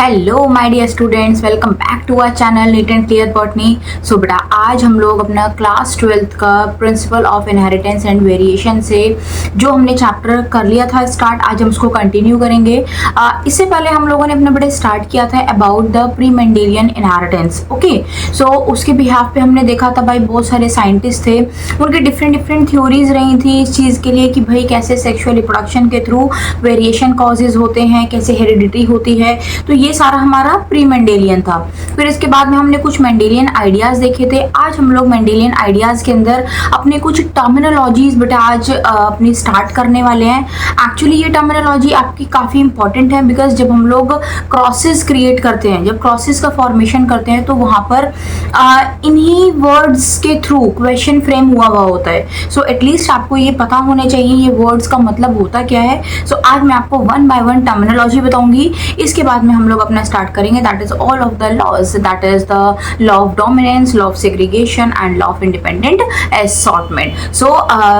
Hello my dear students, welcome back to our channel neat and clear botany. So बेटा, आज हम लोग अपना क्लास 12th का principle of inheritance and variation से जो हमने चैप्टर कर लिया था स्टार्ट, आज हम उसको कंटिन्यू करेंगे। इससे पहले हम लोगों ने अपने बेटे स्टार्ट किया था about the pre Mendelian inheritance. Okay, so उसके बिहाफ पे हमने देखा था भाई बहुत सारे साइंटिस्ट थे, उनके डिफरेंट थ्योरीज रही थी इस चीज़ के लिए कि भाई कैसे सेक्सुअल रिप्रोडक्शन के थ्रू वेरिएशन कॉजेज होते हैं, कैसे हेरिडिटी होती है। तो ये सारा हमारा प्री मेंडेलियन था। फिर इसके बाद में हमने कुछ मेंडेलियन आइडियाज देखे थे। आज हम लोग मेंडेलियन आइडियाज के अंदर अपने कुछ टर्मिनोलॉजीज बेटा आज अपनी स्टार्ट करने वाले हैं। एक्चुअली ये टर्मिनोलॉजी आपकी काफ़ी इंपॉर्टेंट है, बिकॉज जब हम लोग क्रॉसेस क्रिएट करते हैं, जब क्रॉसेस का फॉर्मेशन करते हैं, तो वहाँ पर इन्हीं वर्ड्स के थ्रू क्वेश्चन फ्रेम हुआ होता है। सो एटलीस्ट आपको ये पता होने चाहिए ये वर्ड्स का मतलब होता क्या है। सो आज मैं आपको वन बाय वन टर्मिनोलॉजी बताऊंगी। इसके बाद में हम लोग अपना स्टार्ट करेंगे, that is all of the laws, that is the law of dominance, law of segregation and law of independent assortment. So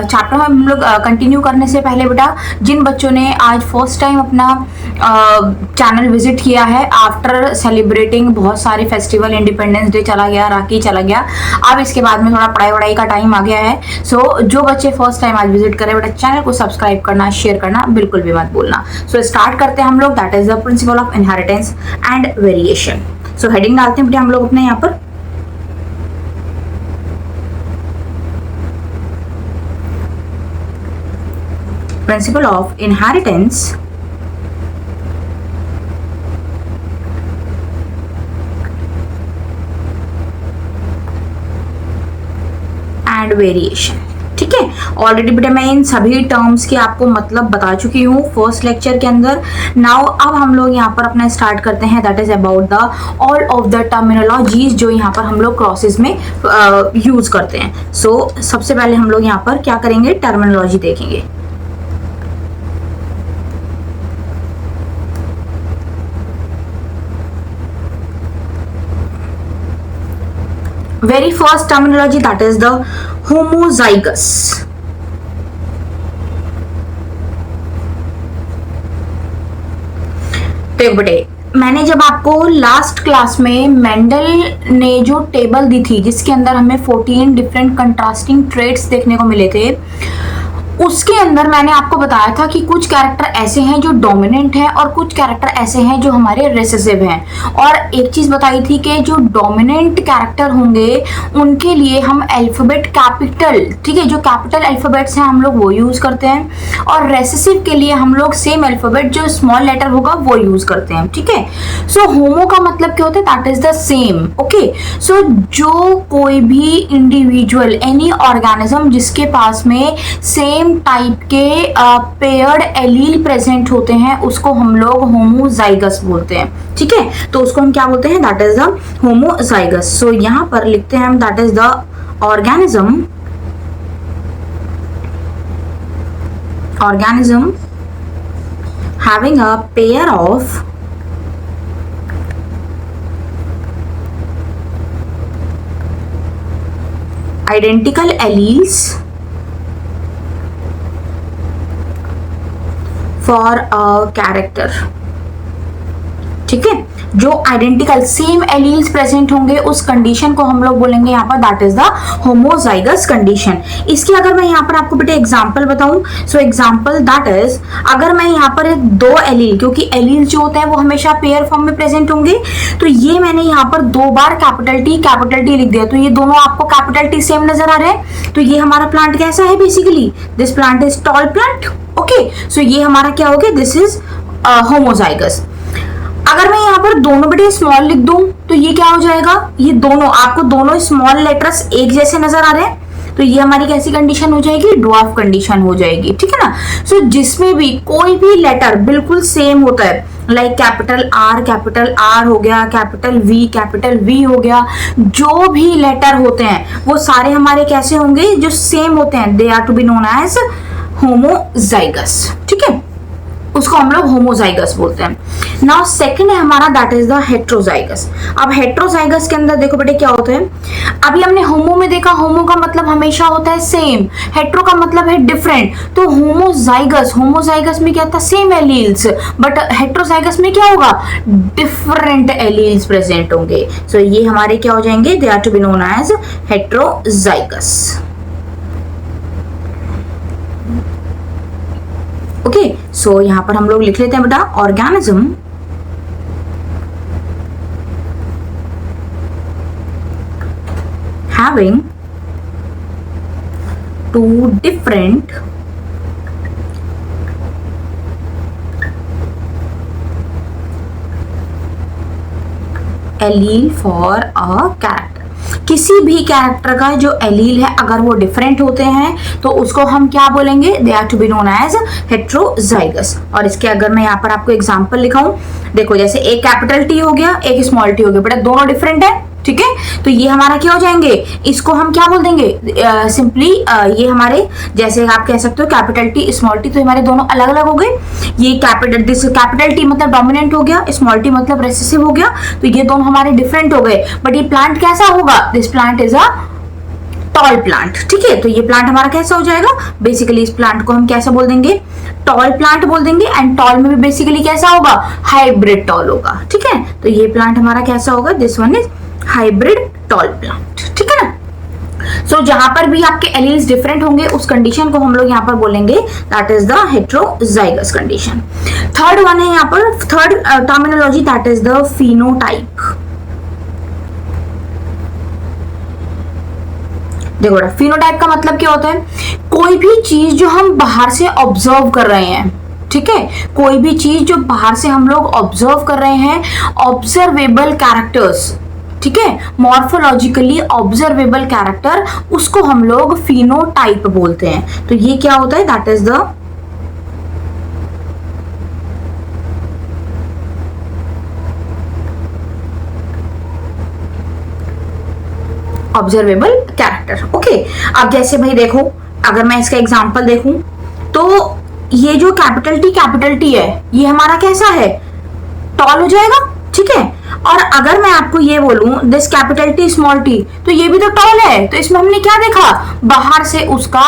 chapter हम लोग कंटिन्यू करने से पहले बेटा, जिन बच्चों ने आज फर्स्ट टाइम अपना चैनल विजिट किया है आफ्टर सेलिब्रेटिंग बहुत सारे फेस्टिवल, इंडिपेंडेंस डे चला गया, राखी चला गया, अब इसके बाद में थोड़ा पढ़ाई का टाइम आ गया है। सो जो बच्चे फर्स्ट टाइम आज विजिट करें बेटा, चैनल को सब्सक्राइब करना, शेयर करना बिल्कुल भी मत भूलना। सो स्टार्ट करते हैं हम लोग, that is the principal of inheritance and variation. So heading डालते हैं बेटा हम लोग अपने यहाँ पर, principal of inheritance and variation. ठीक है, ऑलरेडी बेटा मैं इन सभी टर्म्स के आपको मतलब बता चुकी हूँ फर्स्ट लेक्चर के अंदर। नाउ अब हम लोग यहाँ पर अपना स्टार्ट करते हैं, that is about the all of the terminologies जो यहाँ पर हम लोग क्रॉसेस में यूज करते हैं। सो सबसे पहले हम लोग यहाँ पर क्या करेंगे, टर्मिनोलॉजी देखेंगे। Very first terminology, that is the homozygous. देखो बेटे, मैंने जब आपको लास्ट क्लास में मेंडल ने जो टेबल दी थी जिसके अंदर हमें 14 डिफरेंट कंट्रास्टिंग ट्रेट्स देखने को मिले थे, उसके अंदर मैंने आपको बताया था कि कुछ कैरेक्टर ऐसे हैं जो डोमिनेंट हैं और कुछ कैरेक्टर ऐसे हैं जो हमारे रिसेसिव हैं। और एक चीज बताई थी कि जो डोमिनेंट कैरेक्टर होंगे उनके लिए हम अल्फाबेट कैपिटल, ठीक है, जो कैपिटल अल्फाबेट्स हैं हम लोग वो यूज करते हैं, और रेसेसिव के लिए हम लोग सेम अल्फाबेट जो स्मॉल लेटर होगा वो यूज करते हैं। ठीक है, सो होमो का मतलब क्या होता है, that is the same. Okay, so जो कोई भी इंडिविजुअल, एनी ऑर्गेनिज्म जिसके पास में सेम टाइप के पेयर्ड एलील प्रेजेंट होते हैं उसको हम लोग होमोजाइगस बोलते हैं। ठीक है, तो उसको हम क्या बोलते हैं, दैट इज द होमोजाइगस। सो यहां पर लिखते हैं हम, that is the organism having a pair of identical alleles for a character. ठीक है, जो आइडेंटिकल सेम एलील्स प्रेजेंट होंगे उस कंडीशन को हम लोग बोलेंगे यहाँ पर, that is the homozygous condition. इसकी अगर मैं यहाँ पर आपको बेटे एग्जांपल बताऊं, सो एग्जांपल दैट इज, अगर मैं यहाँ पर दो एलील, क्योंकि एलील जो होते हैं वो हमेशा पेयर फॉर्म में प्रेजेंट होंगे, तो ये मैंने यहाँ पर दो बार कैपिटल टी लिख दिया, तो ये दोनों आपको कैपिटल टी सेम नजर आ रहे हैं। तो ये हमारा प्लांट कैसा है, basically this plant is tall plant. Okay, so ये हमारा क्या हो गया, दिस इज होमोजाइगस। अगर मैं यहाँ पर दोनों बेटे स्मॉल लिख दूं तो ये क्या हो जाएगा, ये दोनों आपको दोनों स्मॉल लेटर्स एक जैसे नजर आ रहे हैं, तो ये हमारी कैसी कंडीशन हो जाएगी, ड्वार्फ कंडीशन हो जाएगी। ठीक है ना, सो जिसमें भी कोई भी लेटर बिल्कुल सेम होता है, लाइक कैपिटल आर हो गया, कैपिटल वी हो गया, जो भी लेटर होते हैं वो सारे हमारे कैसे होंगे, जो सेम होते हैं, they are to be known as homozygous. ठीक है, उसको हम लोग होमोजाइगस बोलते हैं। नाउ सेकंड है हमारा दैट इज द हेट्रोजाइगस। अब हेट्रोजाइगस के अंदर देखो बेटे क्या होता है, अभी हमने होमो में देखा, होमो का मतलब हमेशा होता है सेम, हेट्रो का मतलब है डिफरेंट। तो होमोजाइगस में क्या था, सेम एलील्स, बट हेट्रोजाइगस में क्या होगा, डिफरेंट एलील्स प्रेजेंट होंगे। सो ये हमारे क्या हो जाएंगे, they are to be known as heterozygous. Okay, so यहां पर हम लोग लिख लेते हैं बेटा, organism having two different allele for a character. किसी भी कैरेक्टर का जो एलील है अगर वो डिफरेंट होते हैं तो उसको हम क्या बोलेंगे, they are to be known as heterozygous. और इसके अगर मैं यहाँ पर आपको एग्जांपल लिखाऊं, देखो जैसे एक कैपिटल टी हो गया, एक स्मॉल टी हो गया, बेटा दोनों डिफरेंट है, ठीक है। तो ये हमारा क्या हो जाएंगे, इसको हम क्या बोल देंगे, सिंपली ये हमारे, जैसे आप कह सकते हो कैपिटल टी स्मॉल टी, तो हमारे दोनों अलग अलग हो गए। ये कैपिटल टी मतलब डोमिनेंट हो गया, स्मॉल टी मतलब रेसेसिव हो गया, तो ये दोनों हमारे डिफरेंट हो गए। बट ये प्लांट कैसा होगा, this plant is a tall plant, ठीक है। तो ये प्लांट हमारा कैसा हो जाएगा, बेसिकली इस प्लांट को हम कैसा बोल देंगे, टॉल प्लांट बोल देंगे। एंड टॉल में भी बेसिकली कैसा होगा, हाइब्रिड टॉल होगा, ठीक है। तो ये प्लांट हमारा कैसा होगा, this one is hybrid tall plant, ठीक है ना। सो जहां पर भी आपके एलील्स डिफरेंट होंगे उस कंडीशन को हम लोग यहां पर बोलेंगे that is the heterozygous condition. Third one है यहां पर, third terminology that is the phenotype. देखो बेटा, फिनोटाइप का मतलब क्या होता है, कोई भी चीज जो हम बाहर से ऑब्जर्व कर रहे हैं, ठीक है, कोई भी चीज जो बाहर से हम लोग ऑब्जर्व कर रहे हैं, ऑब्जर्वेबल कैरेक्टर्स, ठीक है, मॉर्फोलॉजिकली ऑब्जर्वेबल कैरेक्टर, उसको हम लोग फिनोटाइप बोलते हैं। तो ये क्या होता है, that is the observable character. Okay, अब जैसे भाई देखो, अगर मैं इसका एग्जांपल देखूं तो ये जो कैपिटल टी है ये हमारा कैसा है, टॉल हो जाएगा, ठीक है। और अगर मैं आपको ये बोलूं this capital T small T, तो ये भी तो टॉल है। तो इसमें हमने क्या देखा, बाहर से उसका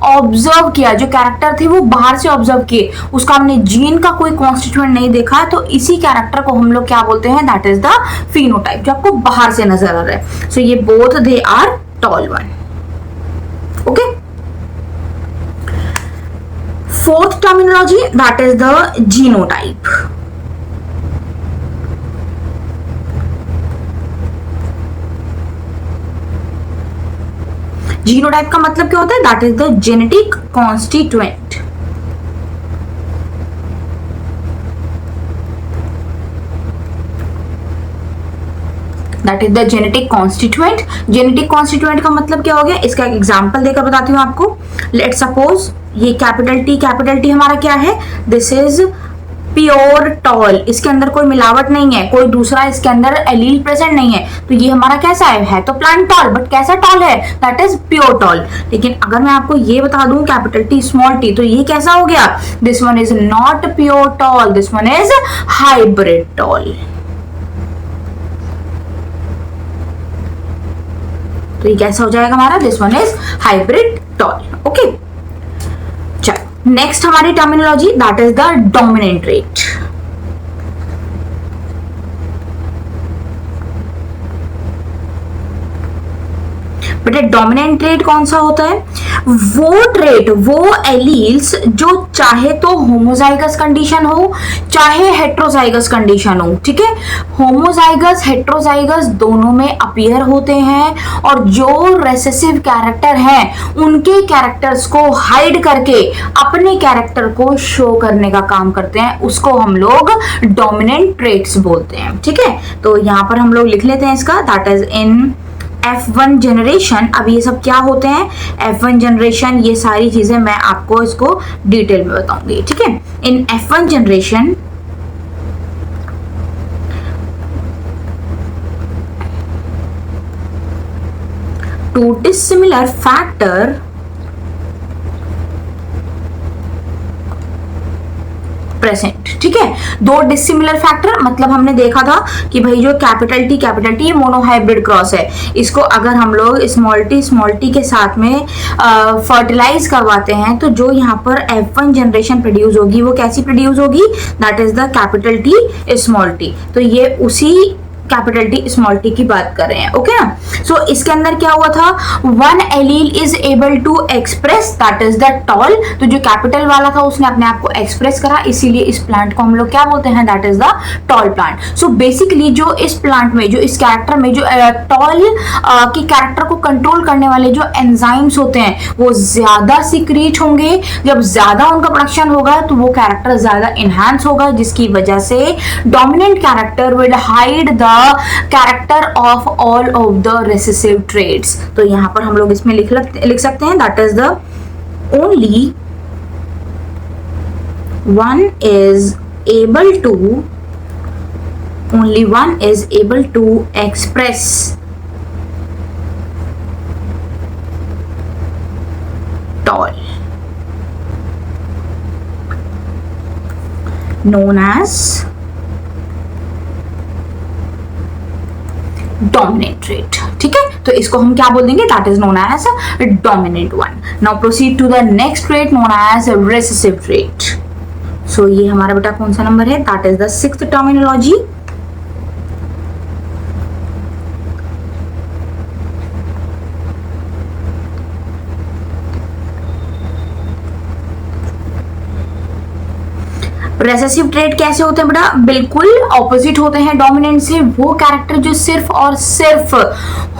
ऑब्जर्व किया, जो कैरेक्टर थे वो बाहर से ऑब्जर्व किए, उसका हमने जीन का कोई कॉन्स्टिट्यूएंट नहीं देखा। तो इसी कैरेक्टर को हम लोग क्या बोलते हैं, दैट इज द फिनोटाइप, जो आपको बाहर से नजर आ रहा है। सो ये both they are tall one. Okay, fourth terminology that is the genotype. Genotype का मतलब क्या होता है, that is the genetic constituent. That is the genetic constituent. Genetic constituent का मतलब क्या हो गया, इसका एक एग्जांपल देकर बताती हूं आपको। लेट्स सपोज ये कैपिटल टी हमारा क्या है, दिस इज प्योर टॉल, इसके अंदर कोई मिलावट नहीं है, कोई दूसरा इसके अंदर एलील प्रेजेंट नहीं है। तो ये हमारा कैसा है तो प्लांट टॉल, बट कैसा टॉल है, दैट इज प्योर टॉल। लेकिन अगर मैं आपको ये बता दूं कैपिटल टी स्मॉल टी, तो ये कैसा हो गया, this one is not pure tall, this one is hybrid tall. तो ये कैसा हो जाएगा हमारा, this one is hybrid tall. Okay, चलो नेक्स्ट हमारी terminology that is the dominant trait. बेटा डोमिनेंट ट्रेट कौन सा होता है, वो ट्रेट, वो एलील्स जो चाहे तो होमोजाइगस कंडीशन हो चाहे हेट्रोजाइगस कंडीशन हो, ठीक है। होमोजाइगस हेट्रोजाइगस दोनों में अपीयर होते हैं और जो रेसेसिव कैरेक्टर हैं उनके कैरेक्टर्स को हाइड करके अपने कैरेक्टर को शो करने का काम करते हैं, उसको हम लोग डोमिनेंट ट्रेट्स बोलते हैं, ठीक है। तो यहां पर हम लोग लिख लेते हैं इसका, that is in F1 generation. अब ये सब क्या होते हैं, F1 जनरेशन, ये सारी चीजें मैं आपको इसको डिटेल में बताऊंगी, ठीक है। इन F1 generation to dissimilar factor present. ठीक है, दो डिसिमिलर फैक्टर, मतलब हमने देखा था कि भाई जो कैपिटल टी मोनोहाइब्रिड क्रॉस है, इसको अगर हम लोग स्मॉल टी के साथ में फर्टिलाइज करवाते हैं तो जो यहाँ पर F1 जनरेशन प्रोड्यूस होगी वो कैसी प्रोड्यूस होगी, that is the capital T small T. तो ये उसी कैपिटल टी स्मॉल टी की बात कर रहे हैं। ओके ना, सो इसके अंदर क्या हुआ था, one allele is able to express that is the tall. तो जो कैपिटल वाला था उसने अपने आप को एक्सप्रेस करा, इसीलिए इस प्लांट को हम लोग क्या बोलते हैं, that is the tall plant. So basically जो इस प्लांट में, जो इस कैरेक्टर में, जो टॉल की कैरेक्टर को कंट्रोल करने वाले जो एंजाइम्स होते हैं वो ज्यादा सीक्रेट होंगे। जब ज्यादा उनका प्रोडक्शन होगा तो वो कैरेक्टर ज्यादा इनहैंस होगा, जिसकी वजह से dominant character will hide the character of all of the recessive traits. तो यहां पर हम लोग इसमें लिख सकते हैं that is the only one is able to express tall known as dominant trait. ठीक है, तो इसको हम क्या बोल देंगे, that is known as dominant one. Now proceed to the next trait known as recessive trait. So ये हमारा बेटा कौन सा नंबर है, that is the sixth terminology. Recessive trait कैसे होते हैं बेटा, बिल्कुल ऑपोजिट होते हैं डोमिनेंट से। वो कैरेक्टर जो सिर्फ और सिर्फ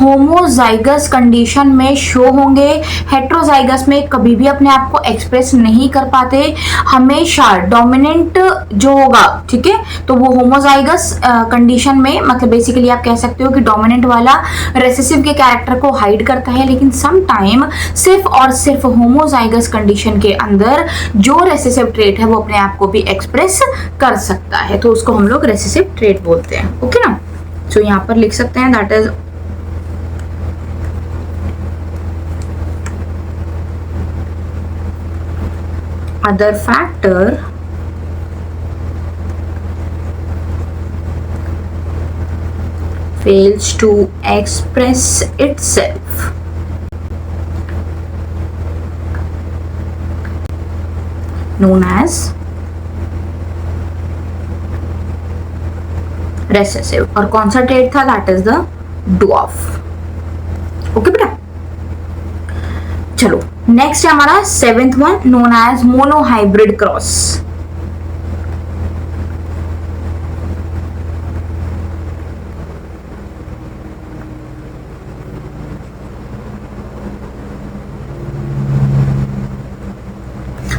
होमोजाइगस कंडीशन में शो होंगे, हेट्रोजाइगस में कभी भी अपने आप को एक्सप्रेस नहीं कर पाते। हमेशा डोमिनेंट जो होगा, ठीक है, तो वो होमोजाइगस कंडीशन में, मतलब बेसिकली आप कह सकते हो कि डोमिनेंट वाला रेसेसिव के कैरेक्टर को हाइड करता है, लेकिन सम टाइम सिर्फ और सिर्फ होमोजाइगस कंडीशन के अंदर जो रेसेसिव ट्रेट है वो अपने आप को भी एक्सप्रेस कर सकता है, तो उसको हम लोग रेसेसिव ट्रेट बोलते हैं। ओके ना, सो यहां पर लिख सकते हैं that is other factor fails to express itself known as recessive. और कौन सा ट्रेट था, that is the dwarf. Okay बेटा, चलो नेक्स्ट है हमारा seventh one known as monohybrid cross.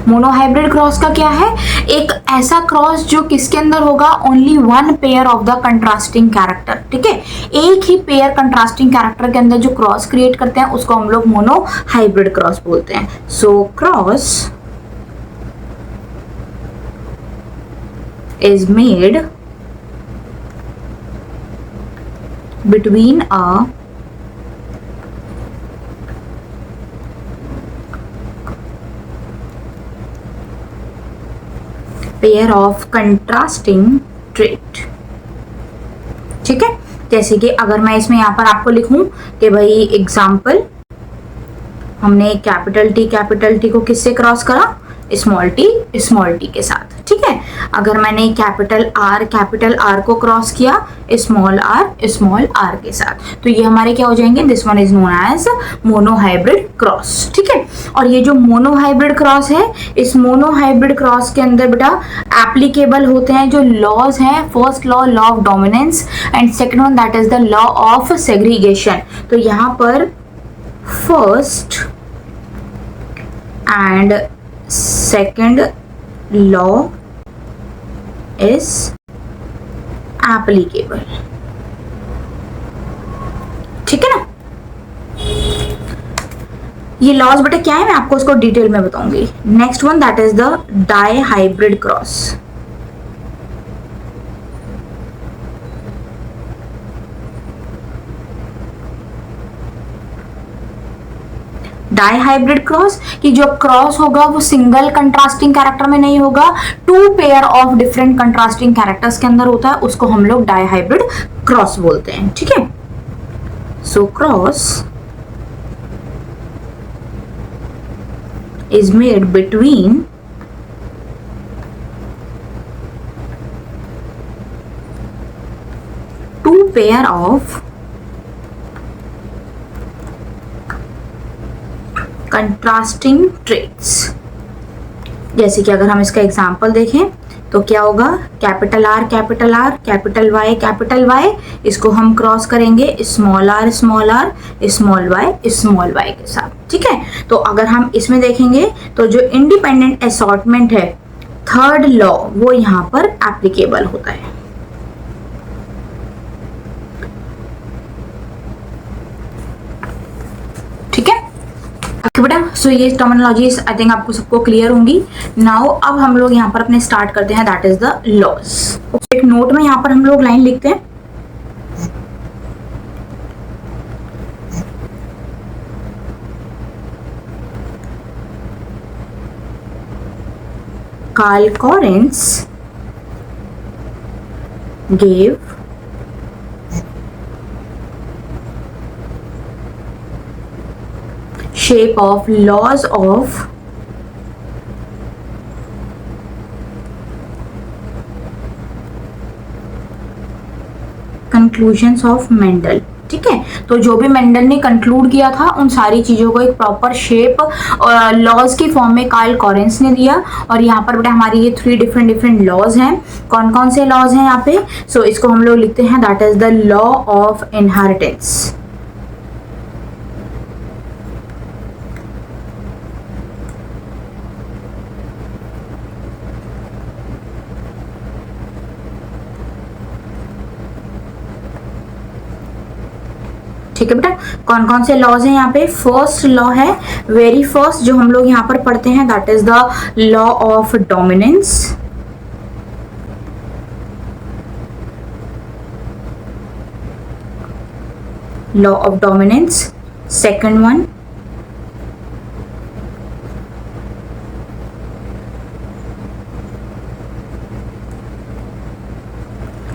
Monohybrid cross का क्या है, एक ऐसा क्रॉस जो किसके अंदर होगा, only one pair of the contrasting character. ठीक है, एक ही पेयर कंट्रास्टिंग कैरेक्टर के अंदर जो क्रॉस क्रिएट करते हैं उसको हम लोग मोनोहाइब्रिड क्रॉस बोलते हैं। So cross is made between a pair of contrasting trait. ठीक है, जैसे कि अगर मैं इसमें यहां पर आपको लिखूं कि भाई एग्जाम्पल, हमने कैपिटल टी को किससे क्रॉस करा, स्मॉल टी के साथ। ठीक है, अगर मैंने कैपिटल आर को क्रॉस किया स्मॉल आर के साथ, तो ये हमारे क्या हो जाएंगे, this one is known as monohybrid cross. ठीक है, और ये जो मोनोहाइब्रिड क्रॉस है, इस मोनोहाइब्रिड क्रॉस के अंदर बेटा एप्लीकेबल होते हैं जो लॉज हैं, first law of dominance and second one that is the law of segregation. तो यहाँ पर first and second law is applicable. ठीक है ना, ये लॉज बेटा क्या है, मैं आपको उसको डिटेल में बताऊंगी। Next one that is the dihybrid cross. Dihybrid cross कि जो क्रॉस होगा वो सिंगल कंट्रास्टिंग कैरेक्टर में नहीं होगा, two pair of different contrasting characters के अंदर होता है, उसको हम लोग डाइहाइब्रिड क्रॉस बोलते हैं। ठीक है, so cross is made between two pair of contrasting traits। जैसे कि अगर हम इसका एग्जांपल देखें तो क्या होगा, capital R capital R, capital Y, इसको हम क्रॉस करेंगे स्मॉल आर स्मॉल वाई के साथ। ठीक है, तो अगर हम इसमें देखेंगे तो जो इंडिपेंडेंट असॉर्टमेंट है, थर्ड लॉ, वो यहाँ पर एप्लीकेबल होता है। ठीक है बेटा, सो ये टर्मिनोलॉजीज आई थिंक आपको सबको क्लियर होंगी। नाउ अब हम लोग यहाँ पर अपने स्टार्ट करते हैं, दैट इज द लॉज। एक नोट में यहाँ पर हम लोग लाइन लिखते हैं, Carl Correns gave shape of laws of conclusions of Mendel। ठीक है, तो जो भी मेंडल ने कंक्लूड किया था उन सारी चीजों को एक प्रॉपर शेप लॉज की फॉर्म में कार्ल कॉरेंस ने दिया। और यहाँ पर बेटा हमारी ये 3 डिफरेंट लॉज हैं। कौन कौन से लॉज हैं यहाँ पे, सो इसको हम लोग लिखते हैं, that is the law of inheritance. ठीक है बेटा, कौन कौन से लॉज हैं यहाँ पे, फर्स्ट लॉ है, वेरी फर्स्ट जो हम लोग यहाँ पर पढ़ते हैं, that is the law of dominance. Law of dominance, second one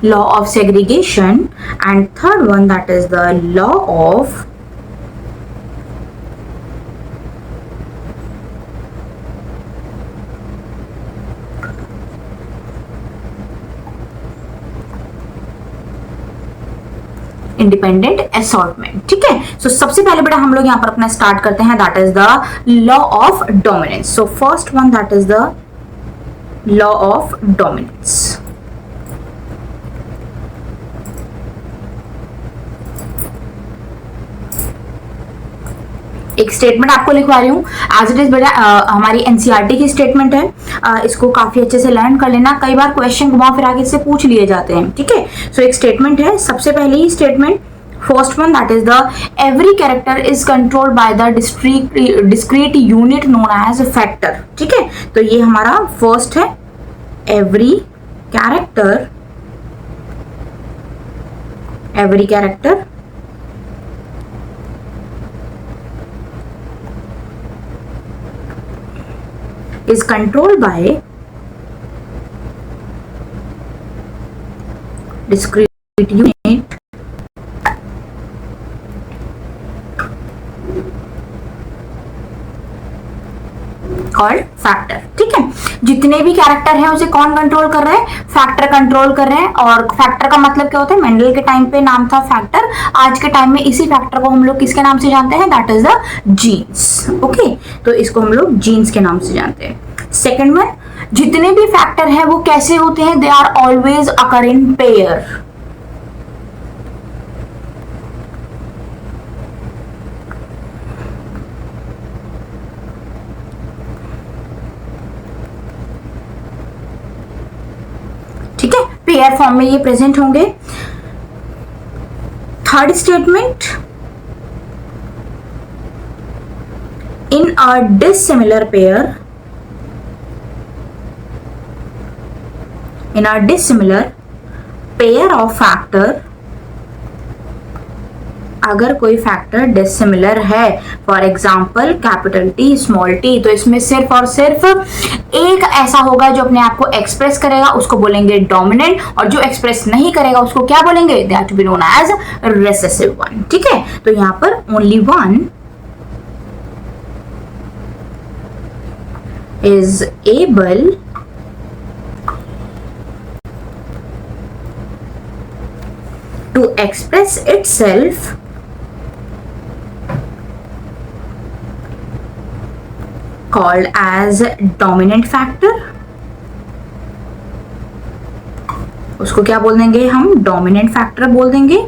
law of segregation, and third one that is the law of independent assortment. ठीक है, सो सबसे पहले बेटा हम लोग यहाँ पर अपना स्टार्ट करते हैं, that is the law of dominance. So first one that is the law of dominance. एक स्टेटमेंट आपको लिखवा रही हूँ, एज इट इज बेटा हमारी एनसीईआरटी की स्टेटमेंट है, इसको काफी अच्छे से लर्न कर लेना, कई बार क्वेश्चन घुमा फिरा के इससे पूछ लिए जाते हैं। ठीक है, सो एक स्टेटमेंट है, सबसे पहले ही statement first one that is the every character is controlled by the discrete unit known as factor. ठीक है, तो ये हमारा फर्स्ट है, every character is controlled by discrete unit called factor। ठीक है, जितने भी कैरेक्टर हैं उसे कौन कंट्रोल कर रहे हैं, फैक्टर कंट्रोल कर रहे हैं। और फैक्टर का मतलब क्या होता है, मेंडल के टाइम पे नाम था फैक्टर, आज के टाइम में इसी फैक्टर को हम लोग किसके नाम से जानते हैं, that is the genes. Okay, तो इसको हम लोग जीन्स के नाम से जानते हैं। सेकेंड वन, जितने भी फैक्टर हैं वो कैसे होते हैं, they are always occur in pair. ठीक है, पेयर फॉर्म में ये प्रेजेंट होंगे। Third statement, in a dissimilar pair, in a dissimilar pair of factor अगर कोई फैक्टर डिसिमिलर है, for example capital T small T, तो इसमें सिर्फ और सिर्फ एक ऐसा होगा जो अपने आप को एक्सप्रेस करेगा, उसको बोलेंगे डोमिनेंट, और जो एक्सप्रेस नहीं करेगा उसको क्या बोलेंगे, that to be known as recessive one. ठीक है, तो यहां पर only one is able to express itself called as dominant factor। उसको क्या बोल देंगे हम, डोमिनेंट फैक्टर बोल देंगे।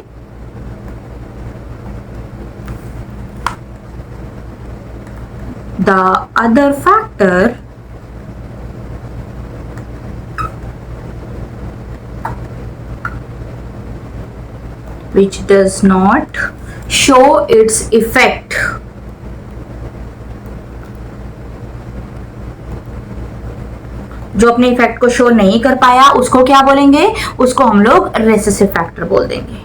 The other factor which does not show its effect जो अपने इफेक्ट को शो नहीं कर पाया उसको क्या बोलेंगे, उसको हम लोग रेसेसिव फैक्टर बोल देंगे।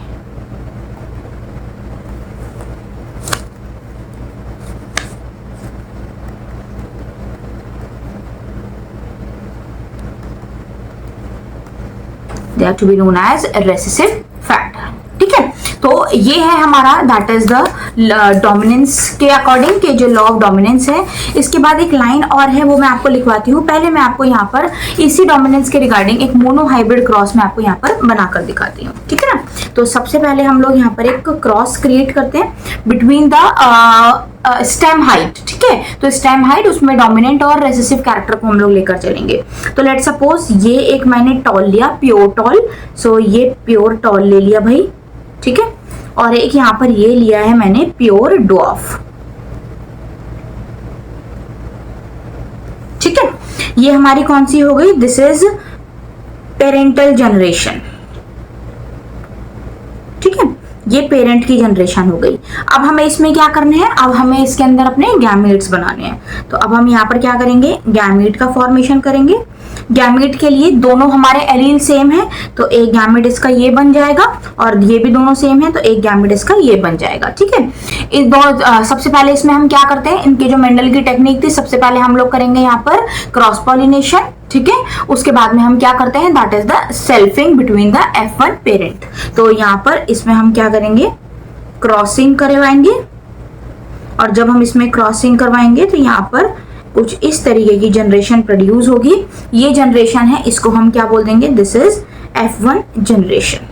They are to be known as recessive factor। ठीक है, तो ये है हमारा दैट इज द डोमिनेंस के अकॉर्डिंग के जो लॉ ऑफ डोमिनेंस है। इसके बाद एक लाइन और है वो मैं आपको लिखवाती हूँ। पहले मैं आपको यहाँ पर इसी डोमिनेंस के रिगार्डिंग एक मोनो हाइब्रिड क्रॉस मैं आपको यहाँ पर बनाकर दिखाती हूँ। ठीक है ना, तो सबसे पहले हम लोग यहाँ पर एक क्रॉस क्रिएट करते हैं बिटवीन द स्टेम हाइट। ठीक है, तो स्टेम हाइट उसमें डोमिनेंट और रेसेसिव कैरेक्टर को हम लोग लेकर चलेंगे। तो लेट सपोज ये एक मैंने टॉल लिया, प्योर टॉल, सो ये प्योर टॉल ले लिया भाई। ठीक है, और एक यहां पर ये लिया है मैंने प्योर ड्वार्फ। ठीक है, ये हमारी कौन सी हो गई, दिस इज पेरेंटल जनरेशन। ठीक है, ये पेरेंट की जनरेशन हो गई। अब हमें इसमें क्या करना है, अब हमें इसके अंदर अपने गैमीट्स बनाने हैं। तो अब हम यहाँ पर क्या करेंगे, गैमीट का फॉर्मेशन करेंगे। गैमीट के लिए दोनों हमारे एलील सेम है, तो एक गैमीट इसका ये बन जाएगा, और ये भी दोनों सेम है तो एक गैमीट इसका ये बन जाएगा। ठीक है, इस दो सबसे पहले इसमें हम क्या करते हैं, इनके जो मेंडल की टेक्निक थी, सबसे पहले हम लोग करेंगे यहाँ पर क्रॉस पॉलिनेशन। ठीक है, उसके बाद में हम क्या करते हैं, that is the selfing between the F1 parent. तो यहाँ पर इसमें हम क्या करेंगे, क्रॉसिंग करवाएंगे, और जब हम इसमें क्रॉसिंग करवाएंगे तो यहाँ पर कुछ इस तरीके की जनरेशन प्रोड्यूस होगी। ये जनरेशन है, इसको हम क्या बोल देंगे, दिस इज F1 जनरेशन।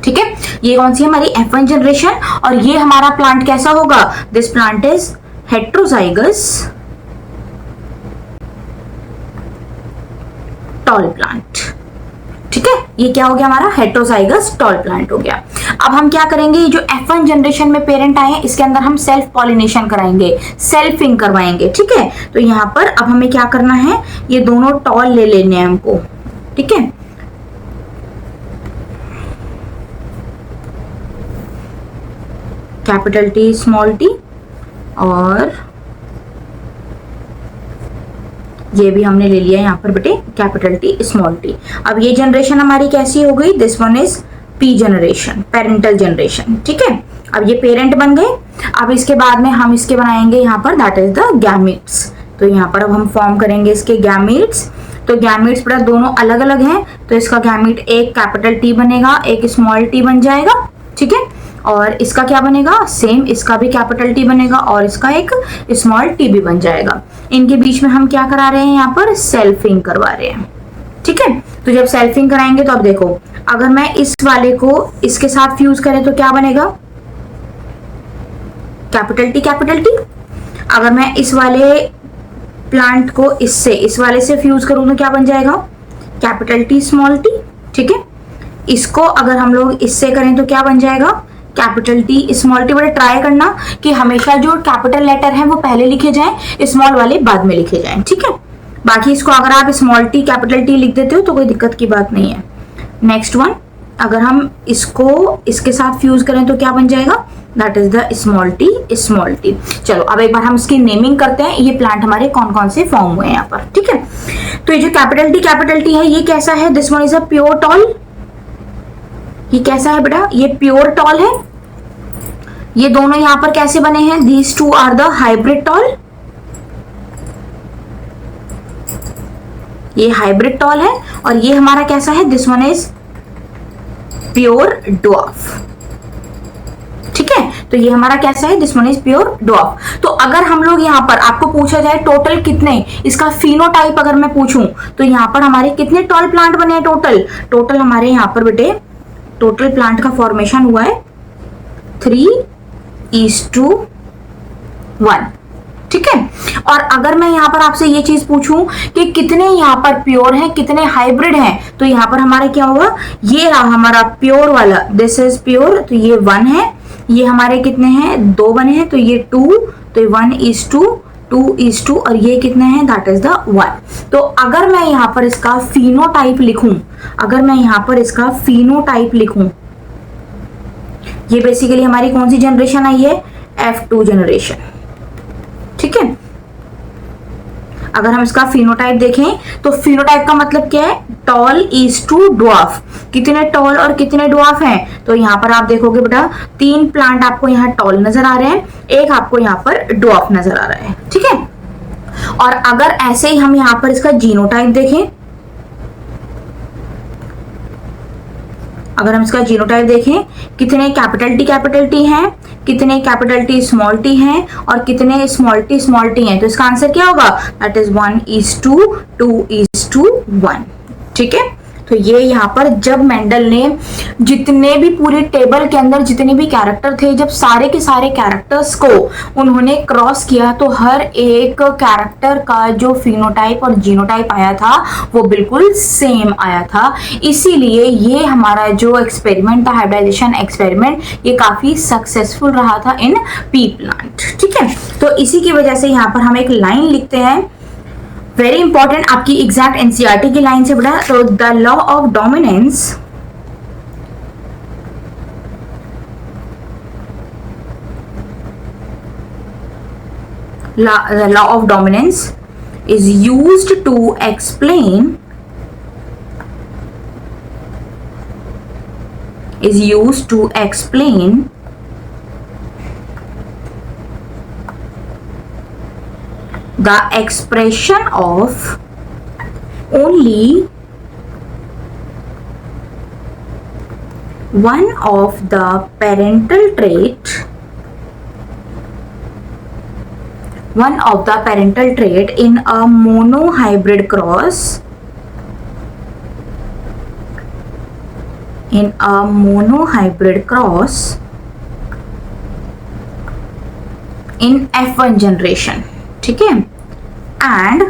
ठीक है, ये कौन सी हमारी F1 जनरेशन, और ये हमारा प्लांट कैसा होगा, this plant is heterozygous tall plant. ठीक है, ये क्या हो गया हमारा, हेट्रोजाइगस टॉल प्लांट हो गया। अब हम क्या करेंगे, ये जो F1 जनरेशन में पेरेंट आए हैं इसके अंदर हम सेल्फ पॉलिनेशन कराएंगे, सेल्फिंग करवाएंगे। ठीक है, तो यहाँ पर अब हमें क्या करना है, ये दोनों टॉल ले लेने हैं हमको। ठीक है, कैपिटल टी स्मॉल टी, और ये भी हमने ले लिया यहाँ पर बेटे कैपिटल टी स्मॉल टी। अब ये जनरेशन हमारी कैसी हो गई, this one is P generation, parental generation. ठीक है, अब ये पेरेंट बन गए। अब इसके बाद में हम इसके बनाएंगे यहाँ पर दैट इज द गैमीट्स। तो यहाँ पर अब हम फॉर्म करेंगे इसके गैमीट्स। तो गैमीट्स पर दोनों अलग अलग हैं, तो इसका गैमीट एक कैपिटल टी बनेगा, एक स्मॉल टी बन जाएगा। ठीक है, और इसका क्या बनेगा, सेम इसका भी कैपिटल टी बनेगा और इसका एक स्मॉल टी भी बन जाएगा। इनके बीच में हम क्या करा रहे हैं, यहाँ पर सेल्फिंग करवा रहे हैं। ठीक है, तो जब सेल्फिंग कराएंगे तो अब देखो, अगर मैं इस वाले को इसके साथ फ्यूज करें तो क्या बनेगा, कैपिटल टी कैपिटल टी। अगर मैं इस वाले प्लांट को इससे इस वाले से फ्यूज करूं तो क्या बन जाएगा, कैपिटल टी स्मॉल टी। ठीक है, इसको अगर हम लोग इससे करें तो क्या बन जाएगा, कैपिटल टी स्मॉल टी। बड़े ट्राई करना कि हमेशा जो कैपिटल लेटर है वो पहले लिखे जाएं, स्मॉल वाले बाद में लिखे जाएं। ठीक है, बाकी इसको अगर आप स्मॉल टी कैपिटल टी लिख देते हो तो कोई दिक्कत की बात नहीं है। नेक्स्ट वन, अगर हम इसको इसके साथ फ्यूज करें तो क्या बन जाएगा, that is the small T. चलो अब एक बार हम इसकी नेमिंग करते हैं, ये प्लांट हमारे कौन कौन से फॉर्म हुए हैं यहाँ पर, ठीक है। तो ये जो कैपिटल टी है ये कैसा है, this one is a pure tall. ये कैसा है बेटा, ये प्योर टॉल है। ये दोनों यहां पर कैसे बने हैं, these two are the hybrid tall. ये हाइब्रिड टॉल है और ये हमारा कैसा है, this one is pure dwarf, ठीक है। तो ये हमारा कैसा है, this one is pure dwarf. तो अगर हम लोग यहाँ पर आपको पूछा जाए टोटल कितने, इसका फिनोटाइप अगर मैं पूछूं तो यहाँ पर हमारे कितने टॉल प्लांट बने हैं टोटल हमारे यहाँ पर बेटे टोटल प्लांट का फॉर्मेशन हुआ है 3:1, ठीक है। और अगर मैं यहाँ पर आपसे ये चीज पूछूं कि कितने यहाँ पर प्योर हैं कितने हाइब्रिड हैं, तो यहाँ पर हमारा क्या होगा, ये रहा हमारा प्योर वाला, दिस इज प्योर, तो ये 1 है। ये हमारे कितने हैं, 2 बने हैं, तो ये 2, तो 1:2 और ये कितने हैं, दैट इज द 1। तो अगर मैं यहाँ पर इसका फिनोटाइप लिखूं, ये बेसिकली हमारी कौन सी जनरेशन आई है, F2 जनरेशन, ठीक है। अगर हम इसका फिनोटाइप देखें तो फिनोटाइप का मतलब क्या है, टॉल इज टू ड्वार्फ। कितने टॉल और कितने ड्वार्फ हैं, तो यहाँ पर आप देखोगे बेटा 3 प्लांट आपको यहाँ टॉल नजर आ रहे हैं, एक आपको यहाँ पर ड्वार्फ नजर आ रहा है, ठीक है। और अगर ऐसे ही हम यहाँ पर इसका जीनोटाइप देखें, अगर हम इसका जीनोटाइप देखें, कितने कैपिटल टी हैं, कितने कैपिटल टी स्मॉल टी हैं और कितने स्मॉल टी हैं, तो इसका आंसर क्या होगा, दैट इज 1:2:1, ठीक है। तो ये यहाँ पर जब मेंडल ने जितने भी पूरी टेबल के अंदर जितने भी कैरेक्टर थे, जब सारे के सारे कैरेक्टर्स को उन्होंने क्रॉस किया तो हर एक कैरेक्टर का जो फिनोटाइप और जीनोटाइप आया था वो बिल्कुल सेम आया था। इसीलिए ये हमारा जो एक्सपेरिमेंट था, हाइब्रिडाइजेशन एक्सपेरिमेंट, ये काफी सक्सेसफुल रहा था इन पी प्लांट, ठीक है। तो इसी की वजह से यहाँ पर हम एक लाइन लिखते हैं, वेरी इंपॉर्टेंट, आपकी एग्जैक्ट एनसीईआरटी की लाइन से बड़ा, तो the law of dominance the law of dominance is used to explain the expression of only one of the parental trait in a monohybrid cross in F1 generation, ठीक है। and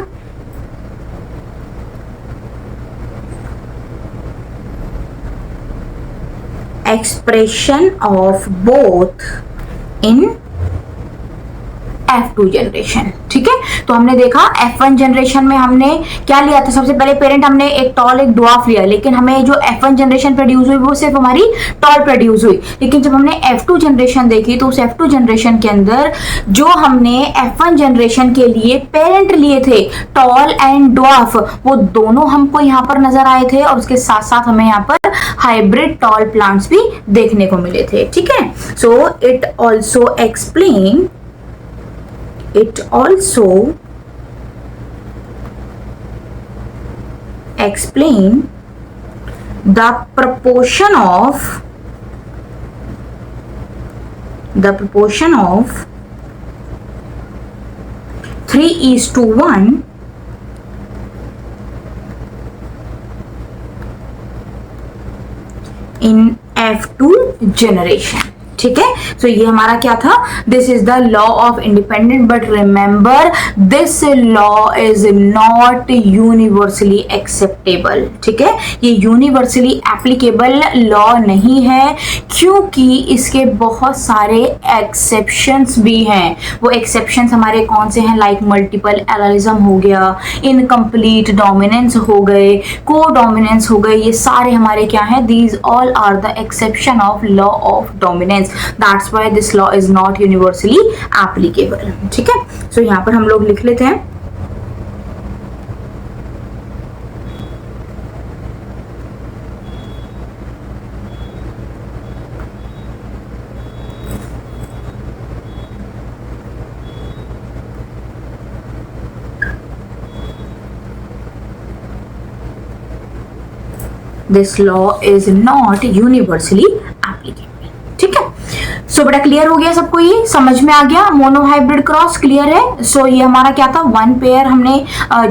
expression of both in F2 generation, ठीक है। तो हमने देखा F1 generation में हमने क्या लिया था, सबसे पहले पेरेंट हमने एक टॉल एक ड्वार्फ लिया, लेकिन हमें जो F1 जनरेशन प्रोड्यूस हुई वो सिर्फ हमारी टॉल प्रोड्यूस हुई। लेकिन जब हमने F2 जनरेशन देखी तो उस F2 जनरेशन के अंदर जो हमने F1 जनरेशन के लिए पेरेंट लिए थे टॉल एंड ड्वार्फ, वो दोनों हमको यहाँ पर नजर आए थे और उसके साथ साथ हमें यहाँ पर हाइब्रिड टॉल प्लांट्स भी देखने को मिले थे, ठीक है। So it also explain the proportion of 3:1 in F2 generation, ठीक है। सो ये हमारा क्या था, this is the law of independent, but remember this law is not universally acceptable, ठीक है। ये यूनिवर्सली एप्लीकेबल लॉ नहीं है क्योंकि इसके बहुत सारे एक्सेप्शंस भी हैं। वो एक्सेप्शंस हमारे कौन से हैं, लाइक मल्टीपल एलिज्म हो गया, इनकम्प्लीट डोमिनेंस हो गए, को डोमिनेंस हो गए, ये सारे हमारे क्या हैं, these all are the exception of law of dominance. Inheritance, that's why this law is not universally applicable. ठीक है, सो यहाँ पर हम लोग लिख लेते हैं this law is not universally applicable. ठीक है, सो बेटा क्लियर हो गया सबको, ये समझ में आ गया। मोनोहाइब्रिड क्रॉस क्लियर है। सो ये हमारा क्या था, वन पेयर हमने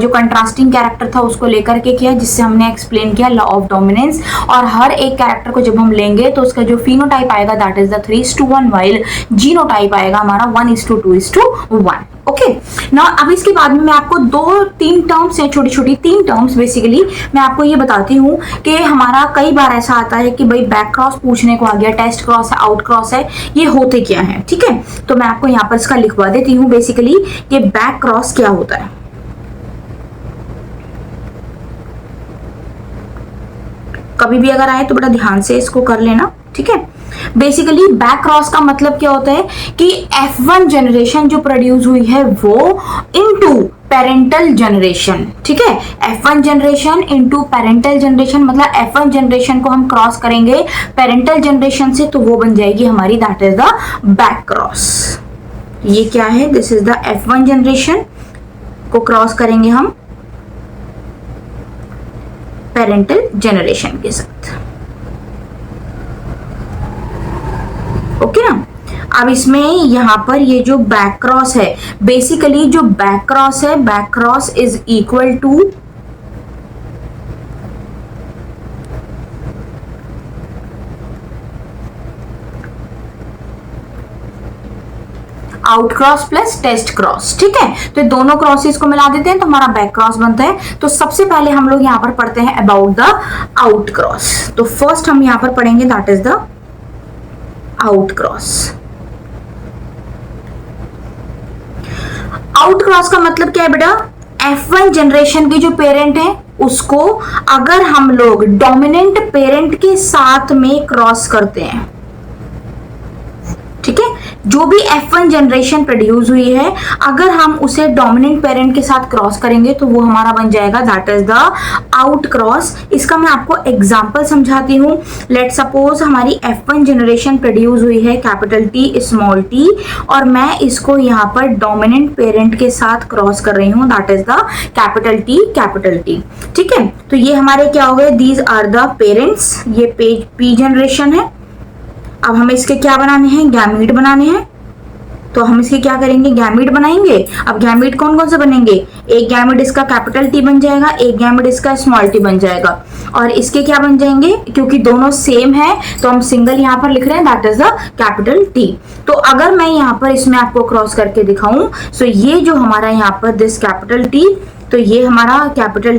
जो कंट्रास्टिंग कैरेक्टर था उसको लेकर के किया, जिससे हमने एक्सप्लेन किया लॉ ऑफ डोमिनेंस। और हर एक कैरेक्टर को जब हम लेंगे तो उसका जो फिनोटाइप आएगा that is the 3:1, while genotype आएगा हमारा 1:2:1। ओके ना, अब इसके बाद में मैं आपको 2-3 टर्म्स है, छोटी छोटी 3 टर्म्स बेसिकली मैं आपको ये बताती हूँ कि हमारा कई बार ऐसा आता है कि भाई बैक क्रॉस पूछने को आ गया, टेस्ट क्रॉस है, आउट क्रॉस है, ये होते क्या है। ठीक है, तो मैं आपको यहाँ पर इसका लिखवा देती हूँ बेसिकली कि बैक क्रॉस क्या होता है। कभी भी अगर आए तो बड़ा ध्यान से इसको कर लेना। ठीक है, बेसिकली बैक क्रॉस का मतलब क्या होता है कि F1 जनरेशन जो प्रोड्यूस हुई है वो इनटू पेरेंटल जनरेशन। ठीक है, F1 generation into parental generation, मतलब F1 जनरेशन को हम क्रॉस करेंगे पेरेंटल जनरेशन से तो वो बन जाएगी हमारी that is the back cross. ये क्या है, this is the F1 generation को क्रॉस करेंगे हम पेरेंटल जनरेशन के साथ। ओके ना, अब इसमें यहां पर ये जो बैक क्रॉस है, बेसिकली जो बैक क्रॉस है, back cross is equal to out cross plus test cross. ठीक है, तो दोनों क्रॉसेस को मिला देते हैं तो हमारा बैक क्रॉस बनता है। तो सबसे पहले हम लोग यहां पर पढ़ते हैं अबाउट द आउट क्रॉस। तो फर्स्ट हम यहां पर पढ़ेंगे that is the out cross. Out cross का मतलब क्या है बेटा, F1 जनरेशन के जो पेरेंट है उसको अगर हम लोग डोमिनेंट पेरेंट के साथ में क्रॉस करते हैं, ठीक है, जो भी F1 जनरेशन प्रोड्यूस हुई है अगर हम उसे डोमिनेंट पेरेंट के साथ क्रॉस करेंगे तो वो हमारा बन जाएगा that is the out cross. इसका मैं आपको एग्जांपल समझाती हूँ। लेट सपोज हमारी F1 जनरेशन प्रोड्यूस हुई है कैपिटल T स्मॉल t और मैं इसको यहाँ पर डोमिनेंट पेरेंट के साथ क्रॉस कर रही हूँ that is the capital T। ठीक है, तो ये हमारे क्या हो गए, दीज आर द पेरेंट्स, ये P जनरेशन है। अब हमें इसके क्या बनाने हैं, गैमीट बनाने हैं। तो हम इसके क्या करेंगे, गैमीट बनाएंगे। अब गैमीट कौन कौन से बनेंगे, एक गैमीट इसका कैपिटल T बन जाएगा, एक गैमीट इसका स्मॉल t बन जाएगा और इसके क्या बन जाएंगे, क्योंकि दोनों सेम है तो हम सिंगल यहाँ पर लिख रहे हैं that is the capital T। तो अगर मैं यहाँ पर इसमें आपको क्रॉस करके दिखाऊं सो ये जो हमारा यहाँ पर दिस कैपिटल T, तो ये हमारा कैपिटल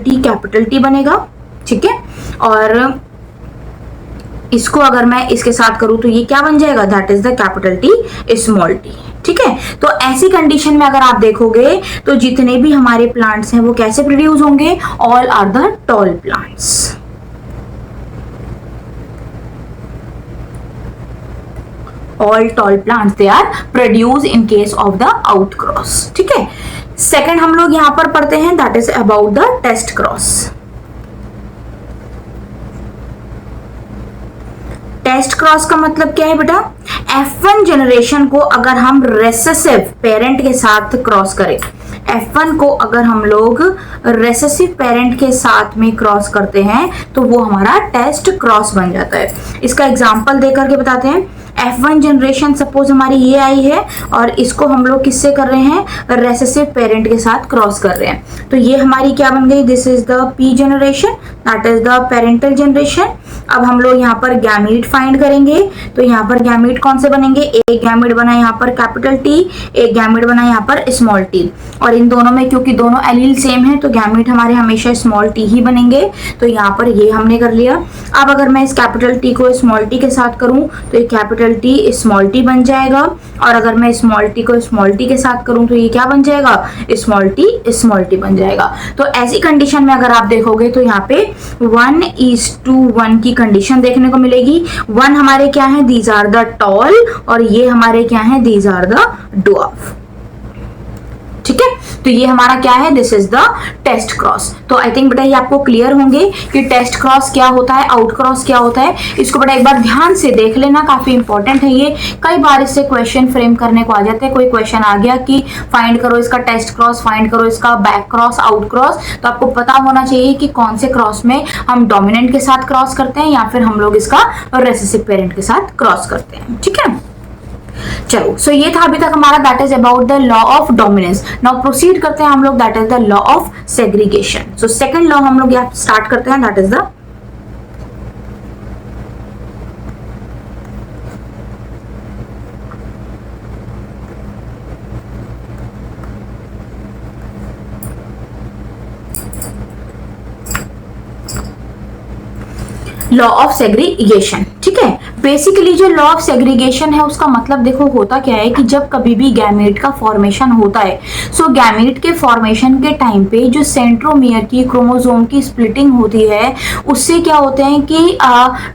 T बनेगा। ठीक है, और इसको अगर मैं इसके साथ करूं तो ये क्या बन जाएगा, that is the capital T small t। ठीक है, तो ऐसी कंडीशन में अगर आप देखोगे तो जितने भी हमारे प्लांट्स हैं वो कैसे प्रोड्यूस होंगे, all are the tall plants. All tall plants they are produce in case of the out cross. ठीक है, सेकंड हम लोग यहां पर पढ़ते हैं that is about the test cross. Test cross का मतलब क्या है बेटा, F1 जनरेशन को अगर हम रेसेसिव पेरेंट के साथ क्रॉस करें, F1 को अगर हम लोग रेसेसिव पेरेंट के साथ में क्रॉस करते हैं तो वो हमारा टेस्ट क्रॉस बन जाता है। इसका एग्जांपल देकर के बताते हैं। F1 जनरेशन सपोज हमारी ये आई है और इसको हम लोग किससे कर रहे हैं, रेसेसिव पेरेंट के साथ क्रॉस कर रहे हैं। तो ये हमारी क्या बन गई, this is the P generation that is the parental generation. अब हम लोग यहाँ पर गैमीट फाइंड करेंगे तो यहाँ पर गैमीट कौन से बनेंगे, एक गैमीट बना यहाँ पर कैपिटल T, एक गैमीट बना यहाँ पर स्मॉल t और इन दोनों में क्योंकि दोनों एलील सेम है तो गैमीट हमारे हमेशा स्मॉल t ही बनेंगे। तो यहाँ पर ये हमने कर लिया। अब अगर मैं इस कैपिटल T को स्मॉल t के साथ करूं तो ये capital capital T small T बन जाएगा, और अगर मैं स्मॉल टी को स्मॉल टी के साथ करूं तो ये क्या बन जाएगा, स्मॉल टी बन जाएगा। तो ऐसी कंडीशन में अगर आप देखोगे तो यहाँ पे 1:1 की कंडीशन देखने को मिलेगी। 1 हमारे क्या है, दीज आर द टॉल, और ये हमारे क्या है, दीज आर द ड्वार्फ। ठीक है, तो ये हमारा क्या है, this is the test cross. तो आई थिंक बेटा ये आपको क्लियर होंगे कि टेस्ट क्रॉस क्या होता है, आउट क्रॉस क्या होता है। इसको बेटा एक बार ध्यान से देख लेना, काफी इंपॉर्टेंट है ये। कई बार इससे क्वेश्चन फ्रेम करने को आ जाते हैं। कोई क्वेश्चन आ गया कि फाइंड करो इसका टेस्ट क्रॉस, फाइंड करो इसका बैक क्रॉस, आउट क्रॉस, तो आपको पता होना चाहिए कि कौन से क्रॉस में हम डोमिनेंट के साथ क्रॉस करते हैं या फिर हम लोग इसका रेसेसिव पेरेंट के साथ क्रॉस करते हैं। ठीक है, चलो सो ये था अभी तक हमारा, that is about the law of dominance. Now proceed करते हैं हम लोग, that is the law of segregation. So second law हम लोग यहाँ स्टार्ट करते हैं, that is the law of segregation. ठीक है, बेसिकली जो लॉ ऑफ सेग्रीगेशन है उसका मतलब देखो होता क्या है कि जब कभी भी गैमेट का फॉर्मेशन होता है, सो गैमेट के फॉर्मेशन के टाइम पे जो सेंट्रोमियर की क्रोमोसोम की स्प्लिटिंग होती है उससे क्या होते हैं कि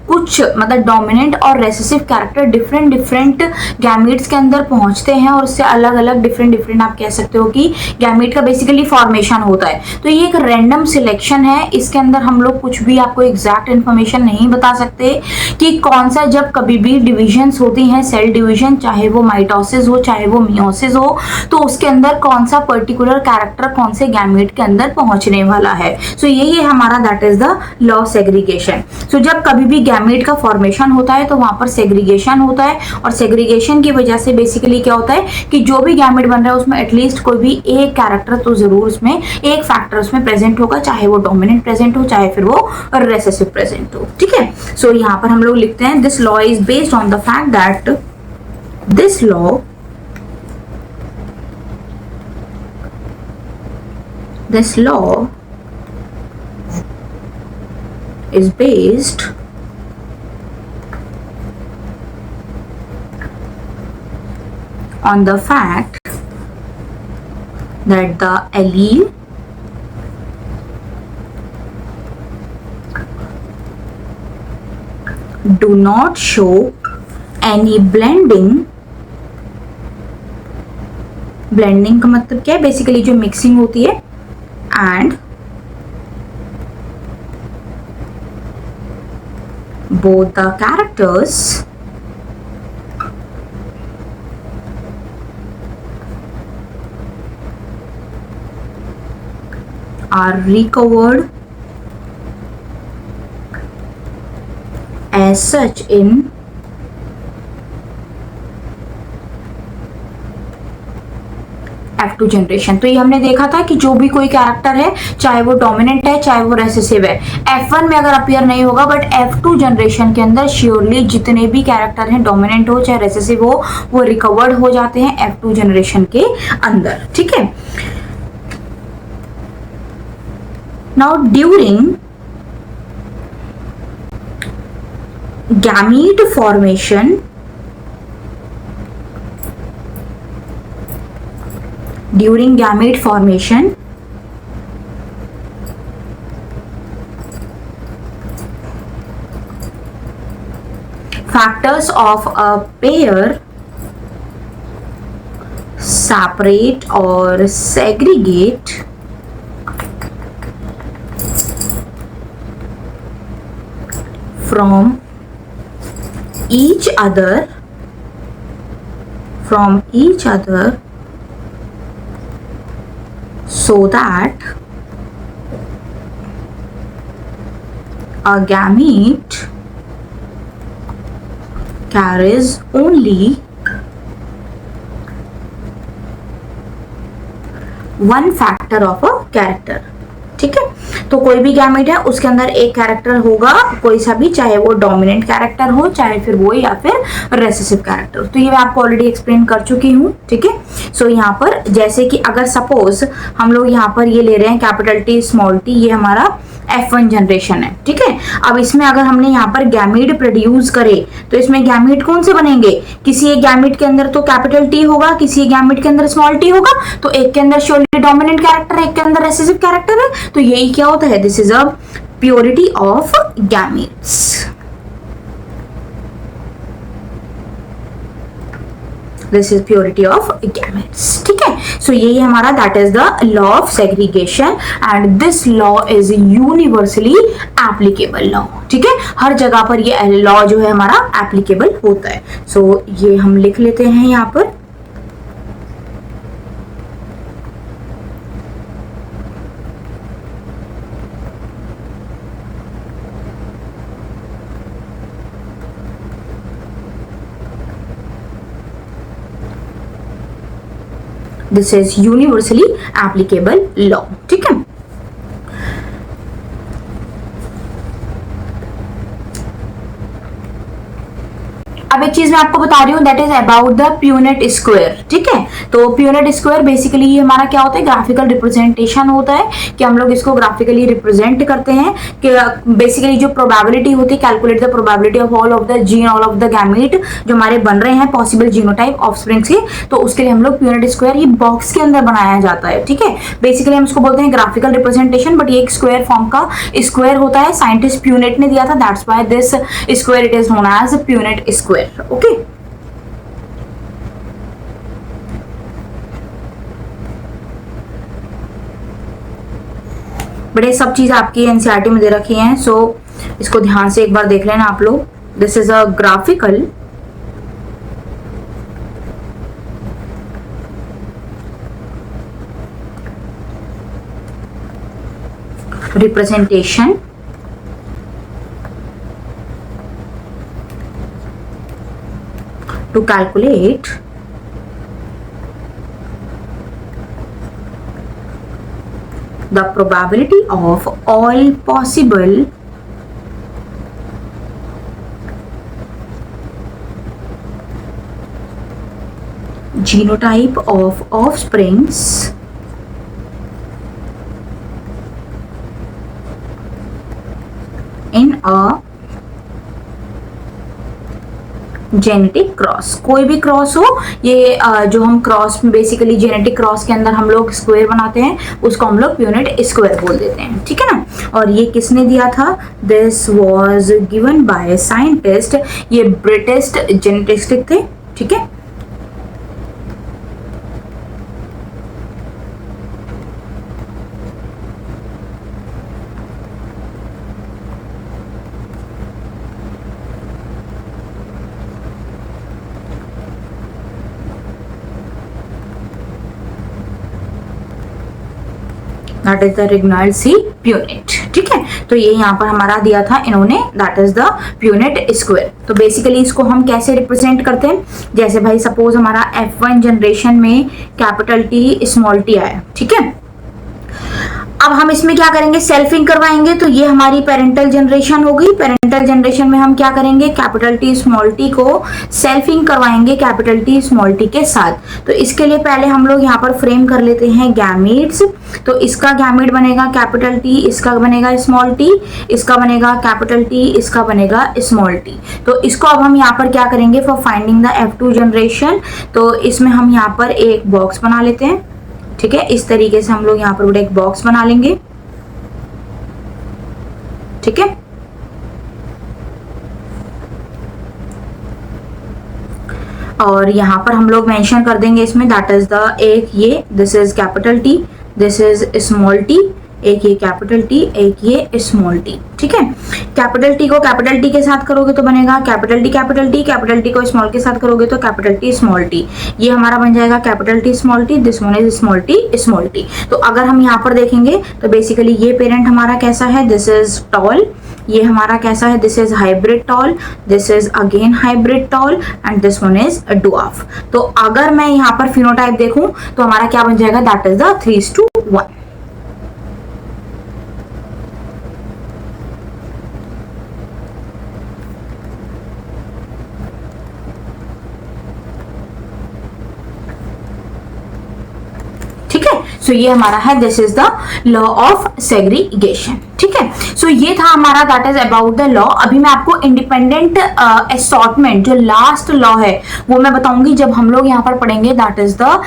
कुछ मतलब डोमिनेंट और रेसेसिव कैरेक्टर डिफरेंट गैमेट्स के अंदर पहुंचते हैं, और उससे अलग अलग डिफरेंट आप कह सकते हो कि गैमेट का बेसिकली फॉर्मेशन होता है। तो ये एक रैंडम सिलेक्शन है, इसके अंदर हम लोग कुछ भी आपको एग्जैक्ट इन्फॉर्मेशन नहीं बता सकते कि कौन सा, जब कभी भी डिविजन्स होती हैं, सेल डिवीजन, चाहे वो माइटोसिस हो चाहे वो मियोसिस हो, तो उसके अंदर कौन सा पर्टिकुलर कैरेक्टर कौन से गैमेट के अंदर पहुंचने वाला है। सो यही है हमारा, that is the law of segregation. So जब कभी भी गैमेट का फॉर्मेशन होता है तो वहां पर सेग्रीगेशन होता है, और सेग्रीगेशन की वजह से बेसिकली क्या होता है कि जो भी गैमेट बन रहा है उसमें एटलीस्ट कोई भी एक कैरेक्टर तो जरूर उसमें, एक फैक्टर उसमें प्रेजेंट होगा, चाहे वो डोमिनेंट प्रेजेंट हो चाहे फिर वो रेसेसिव प्रेजेंट हो। ठीक है, सो यहाँ पर हम लोग लिखते हैं this law is based on the fact that this law is based on the fact that the allele do not show any blending का मतलब क्या है, बेसिकली जो मिक्सिंग होती है, and both the characters are recovered as such in F2 generation. तो ये हमने देखा था कि जो भी कोई कैरेक्टर है, चाहे वो डोमिनेंट है चाहे वो रेसेसिव है, F1 में अगर अपीयर नहीं होगा, बट F2 जनरेशन के अंदर श्योरली जितने भी कैरेक्टर हैं, डोमिनेंट हो चाहे रेसेसिव हो, वो रिकवर्ड हो जाते हैं F2 जनरेशन के अंदर। ठीक है, now during gamete formation, factors of a pair separate or segregate from each other so that a gamete carries only one factor of a character। ठीक है, तो कोई भी गैमेट है उसके अंदर एक कैरेक्टर होगा, कोई सा भी, चाहे वो डोमिनेंट कैरेक्टर हो, चाहे फिर वो या फिर रेसेसिव कैरेक्टर। तो ये मैं आपको ऑलरेडी एक्सप्लेन कर चुकी हूँ, ठीक है। सो यहाँ पर जैसे कि अगर सपोज हम लोग यहाँ पर ये ले रहे हैं कैपिटल टी स्मॉल टी, ये हमारा F1 जनरेशन है, ठीक है। अब इसमें अगर हमने यहाँ पर गैमीट प्रोड्यूस करे तो इसमें गैमीट कौन से बनेंगे, किसी एक गैमीट के अंदर तो कैपिटल टी होगा, किसी एक गैमीट के अंदर स्मॉल टी होगा, तो एक के अंदर श्योरली डोमिनेंट कैरेक्टर है, एक के अंदर रेसेसिव कैरेक्टर है। तो यही क्या होता है, this is a purity of gametes. This is purity of gametes, ठीक है। सो यही हमारा that is the law of segregation and this law is universally applicable law, ठीक है। हर जगह पर ये लॉ जो है हमारा एप्लीकेबल होता है। सो ये हम लिख लेते हैं यहाँ पर। This is universally applicable law, ठीक है। अब एक चीज मैं आपको बता रही हूँ that is about the Punnett square, ठीक है। तो प्यूनेट स्क्वायर बेसिकली ये हमारा क्या होता है, ग्राफिकल रिप्रेजेंटेशन होता है कि हम लोग इसको ग्राफिकली रिप्रेजेंट करते हैं कि बेसिकली जो प्रोबेबिलिटी होती है, calculate the probability of all of the gene, all of the gamete जो हमारे बन रहे हैं पॉसिबल जीनोटाइप ऑफस्प्रिंग्स के, तो उसके लिए हम लोग प्यूनेट स्क्वायर ये बॉक्स के अंदर बनाया जाता है, ठीक है। बेसिकली हम इसको बोलते हैं ग्राफिकल रिप्रेजेंटेशन, बट ये एक स्क्वायर फॉर्म का स्क्वायर होता है, साइंटिस्ट प्यूनेट ने दिया था, that's why this square it is known as Punnett square, okay. बड़े सब चीज आपकी एनसीईआरटी में दे रखी हैं, सो इसको ध्यान से एक बार देख लेना आप लोग। This is a graphical representation to calculate the probability of all possible genotype of offsprings in a genetic cross. कोई भी क्रॉस हो, ये जो हम क्रॉस बेसिकली जेनेटिक क्रॉस के अंदर हम लोग स्क्वायर बनाते हैं उसको हम लोग प्यूनेट स्क्वायर बोल देते हैं, ठीक है ना। और ये किसने दिया था, this was given by scientist, ये ब्रिटिश जेनेटिस्ट थे, ठीक है। That is the Reginald C Punnett, ठीक है। तो ये यहाँ पर हमारा दिया था इन्होंने, that is the Punnett square. तो बेसिकली इसको हम कैसे रिप्रेजेंट करते हैं, जैसे भाई सपोज हमारा F1 जनरेशन में कैपिटल टी स्मॉल टी आया, ठीक है। अब हम इसमें क्या करेंगे, सेल्फिंग करवाएंगे, तो ये हमारी पेरेंटल जनरेशन हो गई। पेरेंटल जनरेशन में हम क्या करेंगे, कैपिटल टी स्मॉल टी को सेल्फिंग करवाएंगे कैपिटल टी स्मॉल टी के साथ। तो इसके लिए पहले हम लोग यहाँ पर फ्रेम कर लेते हैं गैमीट्स। तो इसका गैमीट बनेगा कैपिटल टी, इसका बनेगा स्मॉल टी, इसका बनेगा कैपिटल टी, इसका बनेगा स्मॉल टी। तो इसको अब हम यहाँ पर क्या करेंगे, for finding the F2 generation, तो इसमें हम यहाँ पर एक बॉक्स बना लेते हैं, ठीक है। इस तरीके से हम लोग यहाँ पर एक बॉक्स बना लेंगे, ठीक है। और यहाँ पर हम लोग मेंशन कर देंगे इसमें, दैट इज द एक ये this is capital T, this is small T, एक ये कैपिटल टी, एक ये स्मॉल टी, ठीक है। कैपिटल टी को कैपिटल टी के साथ करोगे तो बनेगा capital T capital T, capital T को स्मॉल के साथ करोगे तो कैपिटल टी स्मॉल टी। ये हमारा बन जाएगा capital T small T, this one is small T small T. तो अगर हम यहाँ पर देखेंगे तो बेसिकली ये पेरेंट हमारा कैसा है, दिस इज टॉल, ये हमारा कैसा है, this is hybrid tall, this is again hybrid tall and this one is dwarf. तो अगर मैं यहाँ पर फिनोटाइप देखूं तो हमारा क्या बन जाएगा, दैट इज द 3:1, सो ये हमारा है, this is the law of segregation. ठीक है, सो ये था हमारा, that is about the law. अभी मैं आपको इंडिपेंडेंट असॉर्टमेंट जो लास्ट लॉ है वो मैं बताऊंगी जब हम लोग यहाँ पर पढ़ेंगे, that is the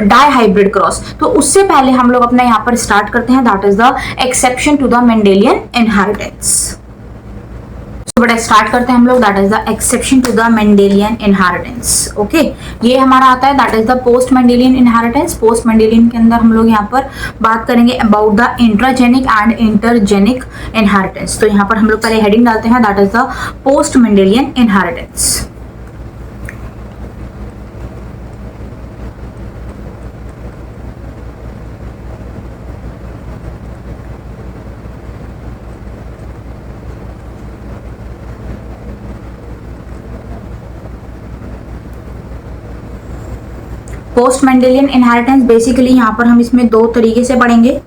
dihybrid cross. तो उससे पहले हम लोग अपना यहाँ पर स्टार्ट करते हैं, that is the exception to the Mendelian inheritance. बड़ा स्टार्ट करते हैं हम लोग, that is the exception to the Mendelian inheritance. Okay, ये हमारा आता है, that is the post Mendelian inheritance. Post Mendelian के अंदर हम लोग यहाँ पर बात करेंगे about the intragenic and intergenic inheritance. तो यहाँ पर हम लोग पहले हेडिंग डालते हैं, that is the post Mendelian inheritance. Post Mendelian inheritance basically यहाँ पर हम इसमें दो तरीके से पढ़ेंगे।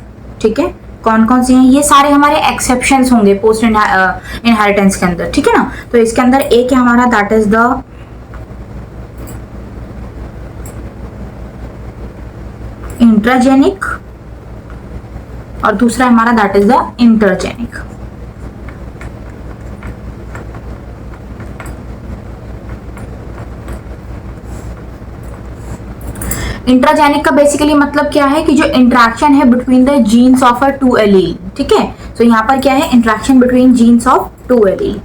ठीक है, कौन कौन से हैं, ये सारे हमारे एक्सेप्शंस होंगे पोस्ट इनहेरिटेंस के अंदर। ठीक है ना, तो इसके अंदर एक है हमारा, दैट इज द इंट्राजेनिक और दूसरा हमारा that is the intergenic. Intragenic का बेसिकली मतलब क्या है कि जो इंट्रैक्शन है between the genes of a two allele. ठीक है, तो यहाँ पर क्या है, interaction between genes of two allele.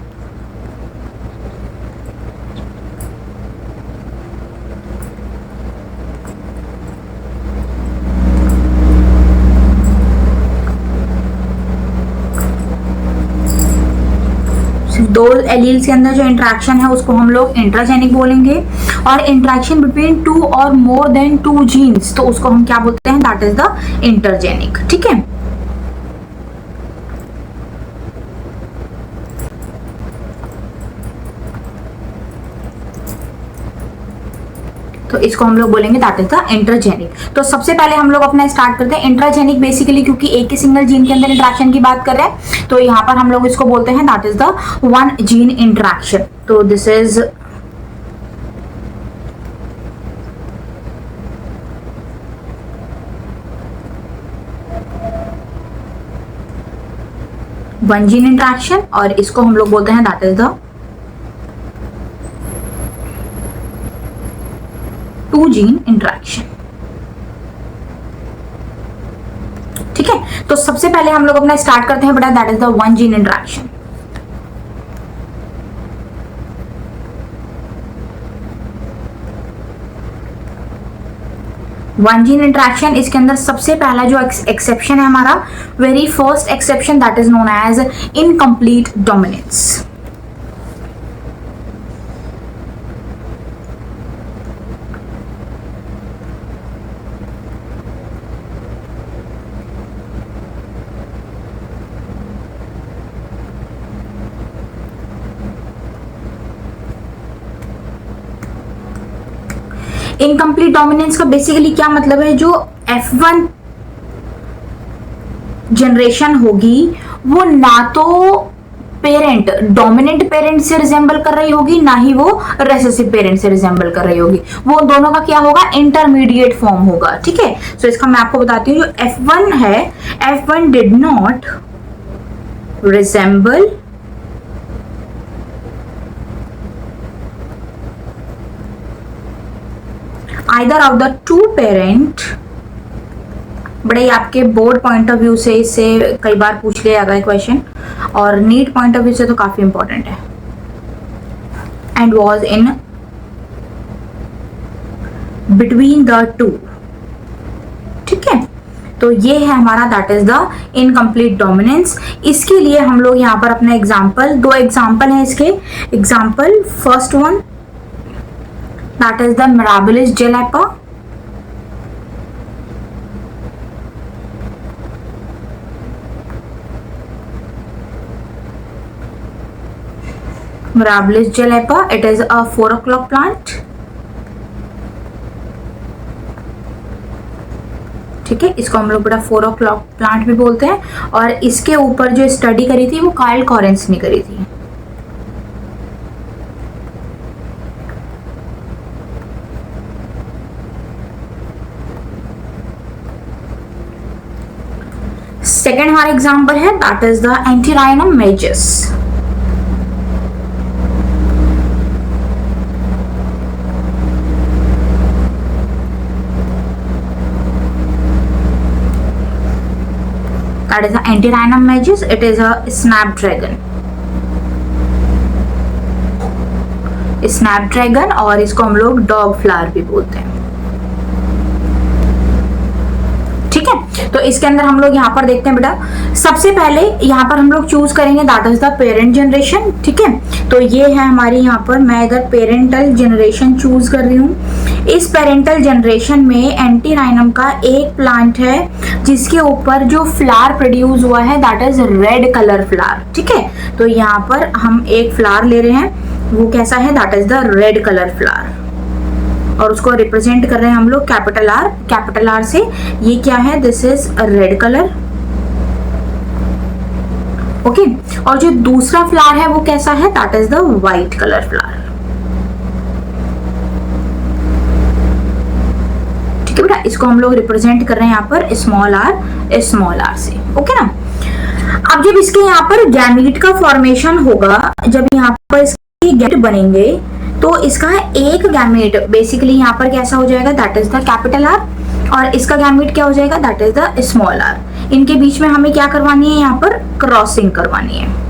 दो एलील्स के अंदर जो इंट्रैक्शन है उसको हम लोग इंट्राजेनिक बोलेंगे, और इंट्रैक्शन बिटवीन टू और मोर देन टू जीन्स तो उसको हम क्या बोलते हैं, दैट इज द इंटरजेनिक। ठीक है, तो इसको हम लोग बोलेंगे दैट इज द इंटरजेनिक। तो सबसे पहले हम लोग अपना स्टार्ट करते हैं इंट्राजेनिक, बेसिकली क्योंकि एक ही सिंगल जीन के अंदर इंट्रैक्शन की बात कर रहे हैं तो यहाँ पर हम लोग इसको बोलते हैं that is the one gene interaction. तो this is one gene interaction, और इसको हम लोग बोलते हैं that is the two gene interaction. ठीक है, तो सबसे पहले हम लोग अपना स्टार्ट करते हैं बेटा, that is the one gene interaction. One gene interaction, इसके अंदर सबसे पहला जो एक्सेप्शन है हमारा, very first exception, that is known as incomplete dominance. Incomplete dominance का बेसिकली क्या मतलब है, जो F1 जनरेशन होगी वो ना तो पेरेंट डोमिनेंट पेरेंट से रिजेंबल कर रही होगी, ना ही वो रेसेसिव पेरेंट से रिजेंबल कर रही होगी, वो दोनों का क्या होगा, इंटरमीडिएट फॉर्म होगा। ठीक है, सो इसका मैं आपको बताती हूँ, जो F1 है, F1 did not resemble either of the two parent। बड़े आपके बोर्ड पॉइंट ऑफ व्यू से इससे कई बार पूछ लिया गया क्वेश्चन, और नीट पॉइंट ऑफ व्यू से तो काफी इंपॉर्टेंट है। And was in between the two. ठीक है, तो ये है हमारा that is the incomplete dominance. इसके लिए हम लोग यहाँ पर अपना एग्जाम्पल, दो एग्जाम्पल है इसके। Example first one, that is the Mirabilis gelapa, Mirabilis gelapa, it is a 4 o'clock plant। ठीक है, इसको हम लोग बड़ा 4 o'clock प्लांट भी बोलते हैं, और इसके ऊपर जो स्टडी करी थी वो काइल कॉरेंस ने करी थी। सेकेंड हमारा एग्जाम्पल है that is the antirrhinum मेजस। That is the Antirrhinum majus. It is a snapdragon. Snapdragon और इसको हम लोग डॉग फ्लावर भी बोलते हैं। ठीक है, तो इसके अंदर हम लोग यहाँ पर देखते हैं बेटा, सबसे पहले यहाँ पर हम लोग चूज करेंगे that is the parent generation. ठीक है, तो ये है हमारी यहाँ पर, मैं इधर पेरेंटल जनरेशन चूज कर रही हूँ। इस पेरेंटल जनरेशन में एंटीराइनम का एक प्लांट है जिसके ऊपर जो फ्लावर प्रोड्यूस हुआ है that is red colour flower. ठीक है, तो यहाँ पर हम एक फ्लावर ले रहे हैं, वो कैसा है, that is the red colour flower, और उसको रिप्रेजेंट कर रहे हैं हम लोग कैपिटल आर। कैपिटल आर से ये क्या है, this is red colour. Okay, और जो दूसरा फ्लावर है वो कैसा है, that is the white colour flower. ठीक है बेटा, इसको हम लोग रिप्रेजेंट कर रहे हैं यहाँ पर स्मॉल आर से। ओके ना, अब जब इसके यहाँ पर गैमीट का फॉर्मेशन होगा, जब यहाँ पर इसके गैमेट बनेंगे तो इसका एक गैमेट बेसिकली यहाँ पर कैसा हो जाएगा, that is the capital R, और इसका गैमेट क्या हो जाएगा, that is the small r. इनके बीच में हमें क्या करवानी है, यहाँ पर क्रॉसिंग करवानी है।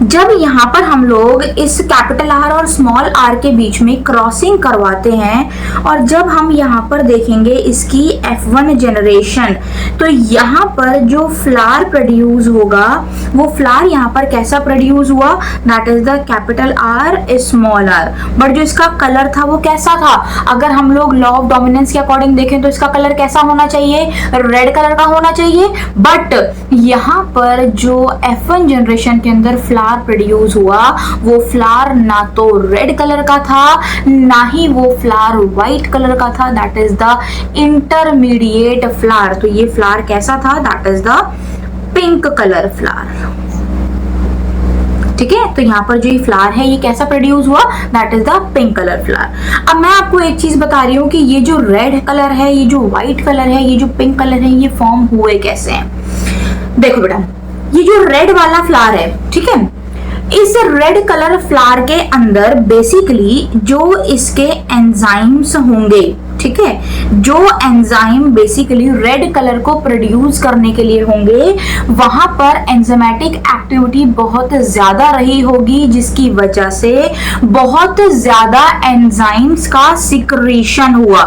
जब यहाँ पर हम लोग इस कैपिटल आर और स्मॉल आर के बीच में क्रॉसिंग करवाते हैं, और जब हम यहाँ पर देखेंगे इसकी F1 जनरेशन, तो यहाँ पर जो फ्लावर प्रोड्यूस होगा वो फ्लावर यहाँ पर कैसा प्रोड्यूस हुआ, that is the capital R small r. But जो इसका कलर था वो कैसा था, अगर हम लोग लॉ ऑफ डोमिनेंस के अकॉर्डिंग देखें तो इसका कलर कैसा होना चाहिए, रेड कलर का होना चाहिए। बट यहाँ पर जो F1 जनरेशन के अंदर फ्लावर प्रोड्यूस हुआ वो फ्लावर ना तो रेड कलर का था ना ही वो फ्लावर व्हाइट कलर का था, that is the intermediate flower. तो ये फ्लावर कैसा था, that is the pink colour flower. ठीक है, तो यहाँ पर जो ये फ्लावर है ये कैसा प्रोड्यूस हुआ, that is the pink colour flower. अब मैं आपको एक चीज बता रही हूँ कि ये जो रेड कलर है, ये जो व्हाइट कलर है, ये जो पिंक कलर है, ये फॉर्म हुए कैसे हैं। देखो बेटा, ये जो रेड वाला फ्लावर है, ठीक है, इस रेड कलर फ्लावर के अंदर बेसिकली जो इसके एंजाइम्स होंगे, ठीक है, जो एंजाइम बेसिकली रेड कलर को प्रोड्यूस करने के लिए होंगे, वहां पर एंजाइमेटिक एक्टिविटी बहुत ज्यादा रही होगी, जिसकी वजह से बहुत ज्यादा एंजाइम्स का सिक्रीशन हुआ।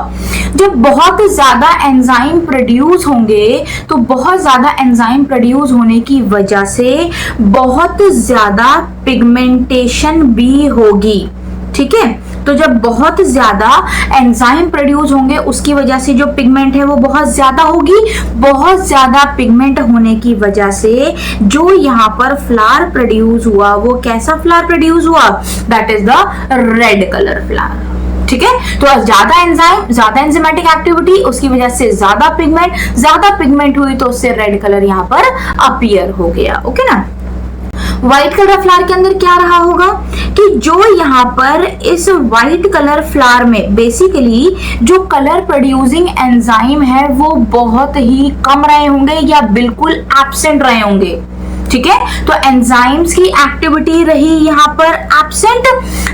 जब बहुत ज्यादा एंजाइम प्रोड्यूस होंगे तो बहुत ज्यादा एंजाइम प्रोड्यूस होने की वजह से बहुत ज्यादा पिगमेंटेशन भी होगी। ठीक है, तो जब बहुत ज्यादा एंजाइम प्रोड्यूस होंगे उसकी वजह से जो पिगमेंट है वो बहुत ज्यादा होगी। बहुत ज्यादा पिगमेंट होने की वजह से जो यहाँ पर फ्लावर प्रोड्यूस हुआ वो कैसा फ्लावर प्रोड्यूस हुआ, that is the red colour flower. ठीक है, तो ज्यादा एंजाइम, ज्यादा एंजाइमेटिक एक्टिविटी, उसकी वजह से ज्यादा पिगमेंट हुई तो उससे रेड कलर यहाँ पर अपीयर हो गया। ओके ना, व्हाइट कलर फ्लावर के अंदर क्या रहा होगा कि जो यहाँ पर इस व्हाइट कलर फ्लावर में बेसिकली जो कलर प्रोड्यूसिंग एंजाइम है वो बहुत ही कम रहे होंगे या बिल्कुल एब्सेंट रहे होंगे। ठीक है, तो एंजाइम्स की एक्टिविटी रही यहाँ पर एब्सेंट।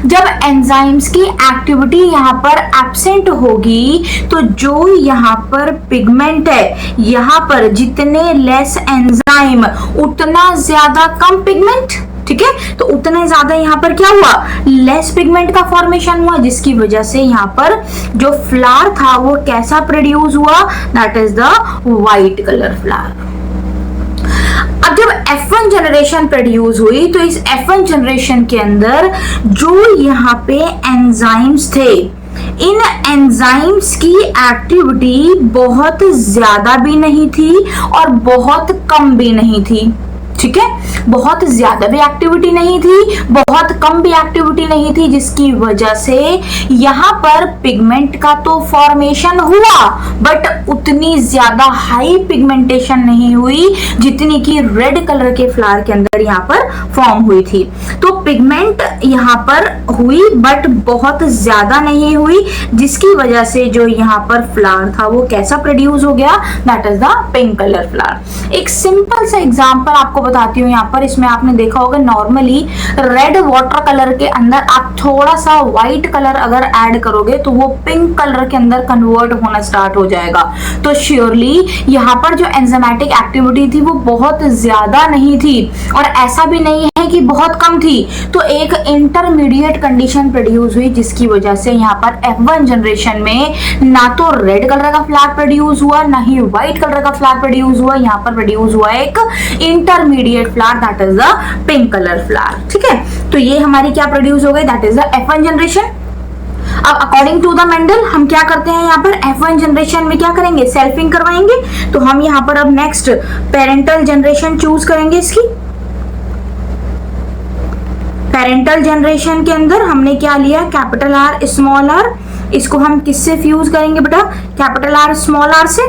जब एंजाइम्स की एक्टिविटी यहाँ पर एब्सेंट होगी तो जो यहाँ पर पिगमेंट है, यहाँ पर जितने लेस एंजाइम उतना ज्यादा कम पिगमेंट। ठीक है, तो उतना ज्यादा यहाँ पर क्या हुआ, लेस पिगमेंट का फॉर्मेशन हुआ, जिसकी वजह से यहाँ पर जो फ्लावर था वो कैसा प्रोड्यूस हुआ, that is the white colour flower. अब जब F1 जनरेशन प्रोड्यूस हुई तो इस F1 जनरेशन के अंदर जो यहाँ पे एंजाइम्स थे, इन एंजाइम्स की एक्टिविटी बहुत ज्यादा भी नहीं थी और बहुत कम भी नहीं थी। ठीक है, बहुत ज्यादा भी एक्टिविटी नहीं थी, बहुत कम भी एक्टिविटी नहीं थी, जिसकी वजह से यहाँ पर पिगमेंट का तो फॉर्मेशन हुआ बट उतनी ज्यादा हाई पिगमेंटेशन नहीं हुई जितनी कि रेड कलर के फ्लावर के अंदर यहाँ पर फॉर्म हुई थी। तो पिगमेंट यहाँ पर हुई बट बहुत ज्यादा नहीं हुई, जिसकी वजह से जो यहाँ पर फ्लावर था वो कैसा प्रोड्यूस हो गया, that is the pink colour flower. एक सिंपल सा एग्जांपल आपको बताती हूँ यहाँ पर। इसमें आपने देखा होगा नॉर्मली रेड वाटर कलर के अंदर आप थोड़ा सा व्हाइट कलर अगर ऐड करोगे तो वो पिंक कलर के अंदर कन्वर्ट होना स्टार्ट हो जाएगा। तो श्योरली यहाँ पर जो एंजाइमेटिक एक्टिविटी थी वो बहुत ज्यादा नहीं थी और ऐसा भी नहीं है कि बहुत कम थी। तो एक इंटरमीडिएट कंडीशन प्रोड्यूस हुई, जिसकी वजह से यहाँ पर F1 जनरेशन में ना तो रेड कलर का फ्लावर प्रोड्यूस हुआ ना ही व्हाइट कलर का फ्लावर प्रोड्यूस हुआ। यहाँ पर प्रोड्यूस हुआ एक intermediate flower, that is the pink colour flower. ठीक है, तो ये हमारी क्या प्रोड्यूस हो गई, that is the F1 generation. अब अकॉर्डिंग टू द मेंडल हम क्या करते हैं, यहाँ पर F1 जनरेशन में क्या करेंगे, सेल्फिंग करवाएंगे। तो हम यहाँ पर अब नेक्स्ट पेरेंटल जनरेशन चूज करेंगे। इसकी पेरेंटल जनरेशन के अंदर हमने क्या लिया, कैपिटल आर स्मॉल आर। इसको हम किससे फ्यूज करेंगे बेटा, कैपिटल आर स्मॉल आर से।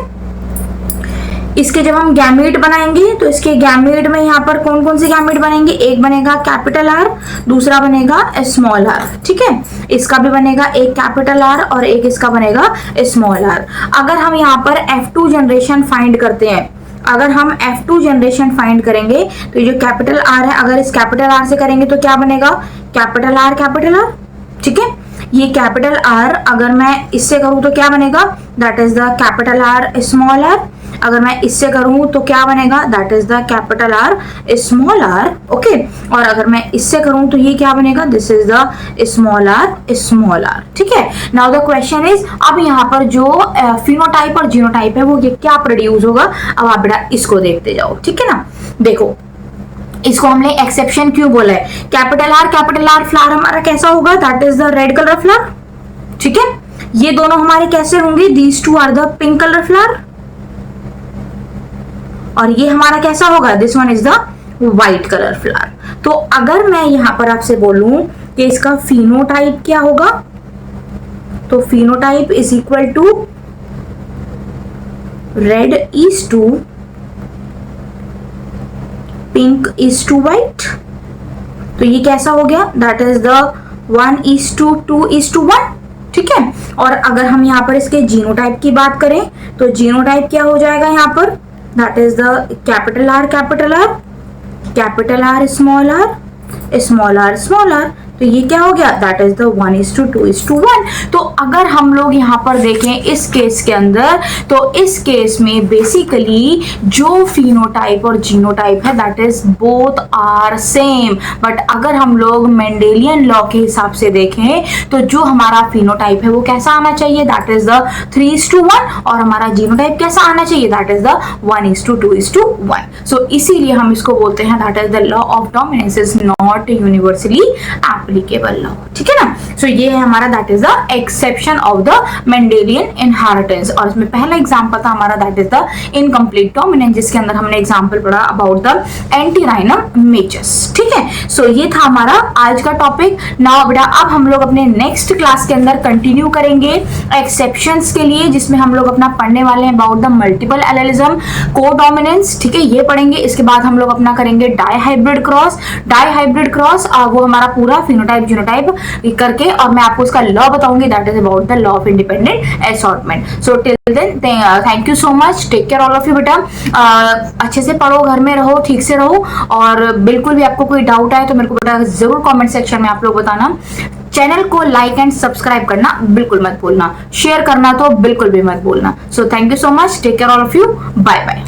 इसके जब हम गैमेट बनाएंगे तो इसके गैमेट में यहाँ पर कौन कौन से गैमेट बनेंगे, एक बनेगा कैपिटल आर, दूसरा बनेगा स्मॉल आर। ठीक है, इसका भी बनेगा एक कैपिटल आर और एक इसका बनेगा स्मॉल आर। अगर हम यहाँ पर F2 जनरेशन फाइंड करते हैं, अगर हम F2 जनरेशन फाइंड करेंगे तो जो कैपिटल आर है, अगर इस कैपिटल आर से करेंगे तो क्या बनेगा, कैपिटल आर कैपिटल आर। ठीक है, ये कैपिटल आर अगर मैं इससे करूं तो क्या बनेगा, that is the capital R small r. अगर मैं इससे करूं तो क्या बनेगा, that is the capital R small r. Okay, और अगर मैं इससे करूं तो ये क्या बनेगा, this is the small r small r. ठीक है, नाउ द क्वेश्चन इज, अब यहाँ पर जो फिनोटाइप और जीनोटाइप है वो ये क्या प्रोड्यूस होगा। अब आप बेटा इसको देखते जाओ। ठीक है ना, देखो इसको हमने एक्सेप्शन क्यों बोला है, कैपिटल आर फ्लावर हमारा कैसा होगा, that is the red colour flower. ठीक है, ये दोनों हमारे कैसे होंगे, these two are the pink colour flower. और ये हमारा कैसा होगा, this one is the white colour flower. तो अगर मैं यहां पर आपसे बोलूं कि इसका फिनोटाइप क्या होगा, तो phenotype is equal to red is to pink is to white. तो ये कैसा हो गया, दैट इज द 1:2:1। ठीक है, और अगर हम यहाँ पर इसके जीनोटाइप की बात करें तो जीनोटाइप क्या हो जाएगा यहाँ पर, that is the capital R small r small r. तो ये क्या हो गया, दैट इज द 1:2:1। तो अगर हम लोग यहाँ पर देखें इस केस के अंदर, तो इस केस में बेसिकली जो फिनोटाइप और जीनोटाइप है that is both are same. But अगर हम लोग मेंडेलियन लॉ के हिसाब से देखें तो जो हमारा फिनोटाइप है वो कैसा आना चाहिए, दैट इज द 3:1, और हमारा जीनोटाइप कैसा आना चाहिए, दैट इज द 1:2:1। सो इसीलिए हम इसको बोलते हैं that is the law of dominance is not universally applicable law. ठीक है ना, सो ये है हमारा that is the exception of the Mendelian inheritance. और इसमें पहला एग्जांपल था हमारा that is the incomplete dominance, जिसके अंदर हमने एग्जांपल पढ़ा अबाउट द एंटीराइनम मेचस। ठीक है, सो ये था हमारा आज का टॉपिक। नाउ बेटा अब हम लोग अपने नेक्स्ट क्लास के अंदर कंटिन्यू करेंगे एक्सेप्शंस के लिए, जिसमें हम लोग अपना पढ़ने वाले हैं about the multiple allelism, codominance. ठीक है, ये पढ़ेंगे। इसके बाद हम लोग अपना करेंगे डाइहाइब्रिड क्रॉस, वो हमारा पूरा फिनोटाइप जीनोटाइप करके, और मैं आपको उसका लॉ बताऊंगी that is about the law of independent assortment. So till then thank you so much, take care all of you बेटा। अच्छे से पढ़ो, घर में रहो, ठीक से रहो, और बिल्कुल भी आपको कोई डाउट आए तो मेरे को बेटा जरूर कमेंट सेक्शन में आप लोग बताना। चैनल को लाइक एंड सब्सक्राइब करना बिल्कुल मत भूलना, शेयर करना तो बिल्कुल भी मत भूलना। So thank you so much, take care all of you, bye bye.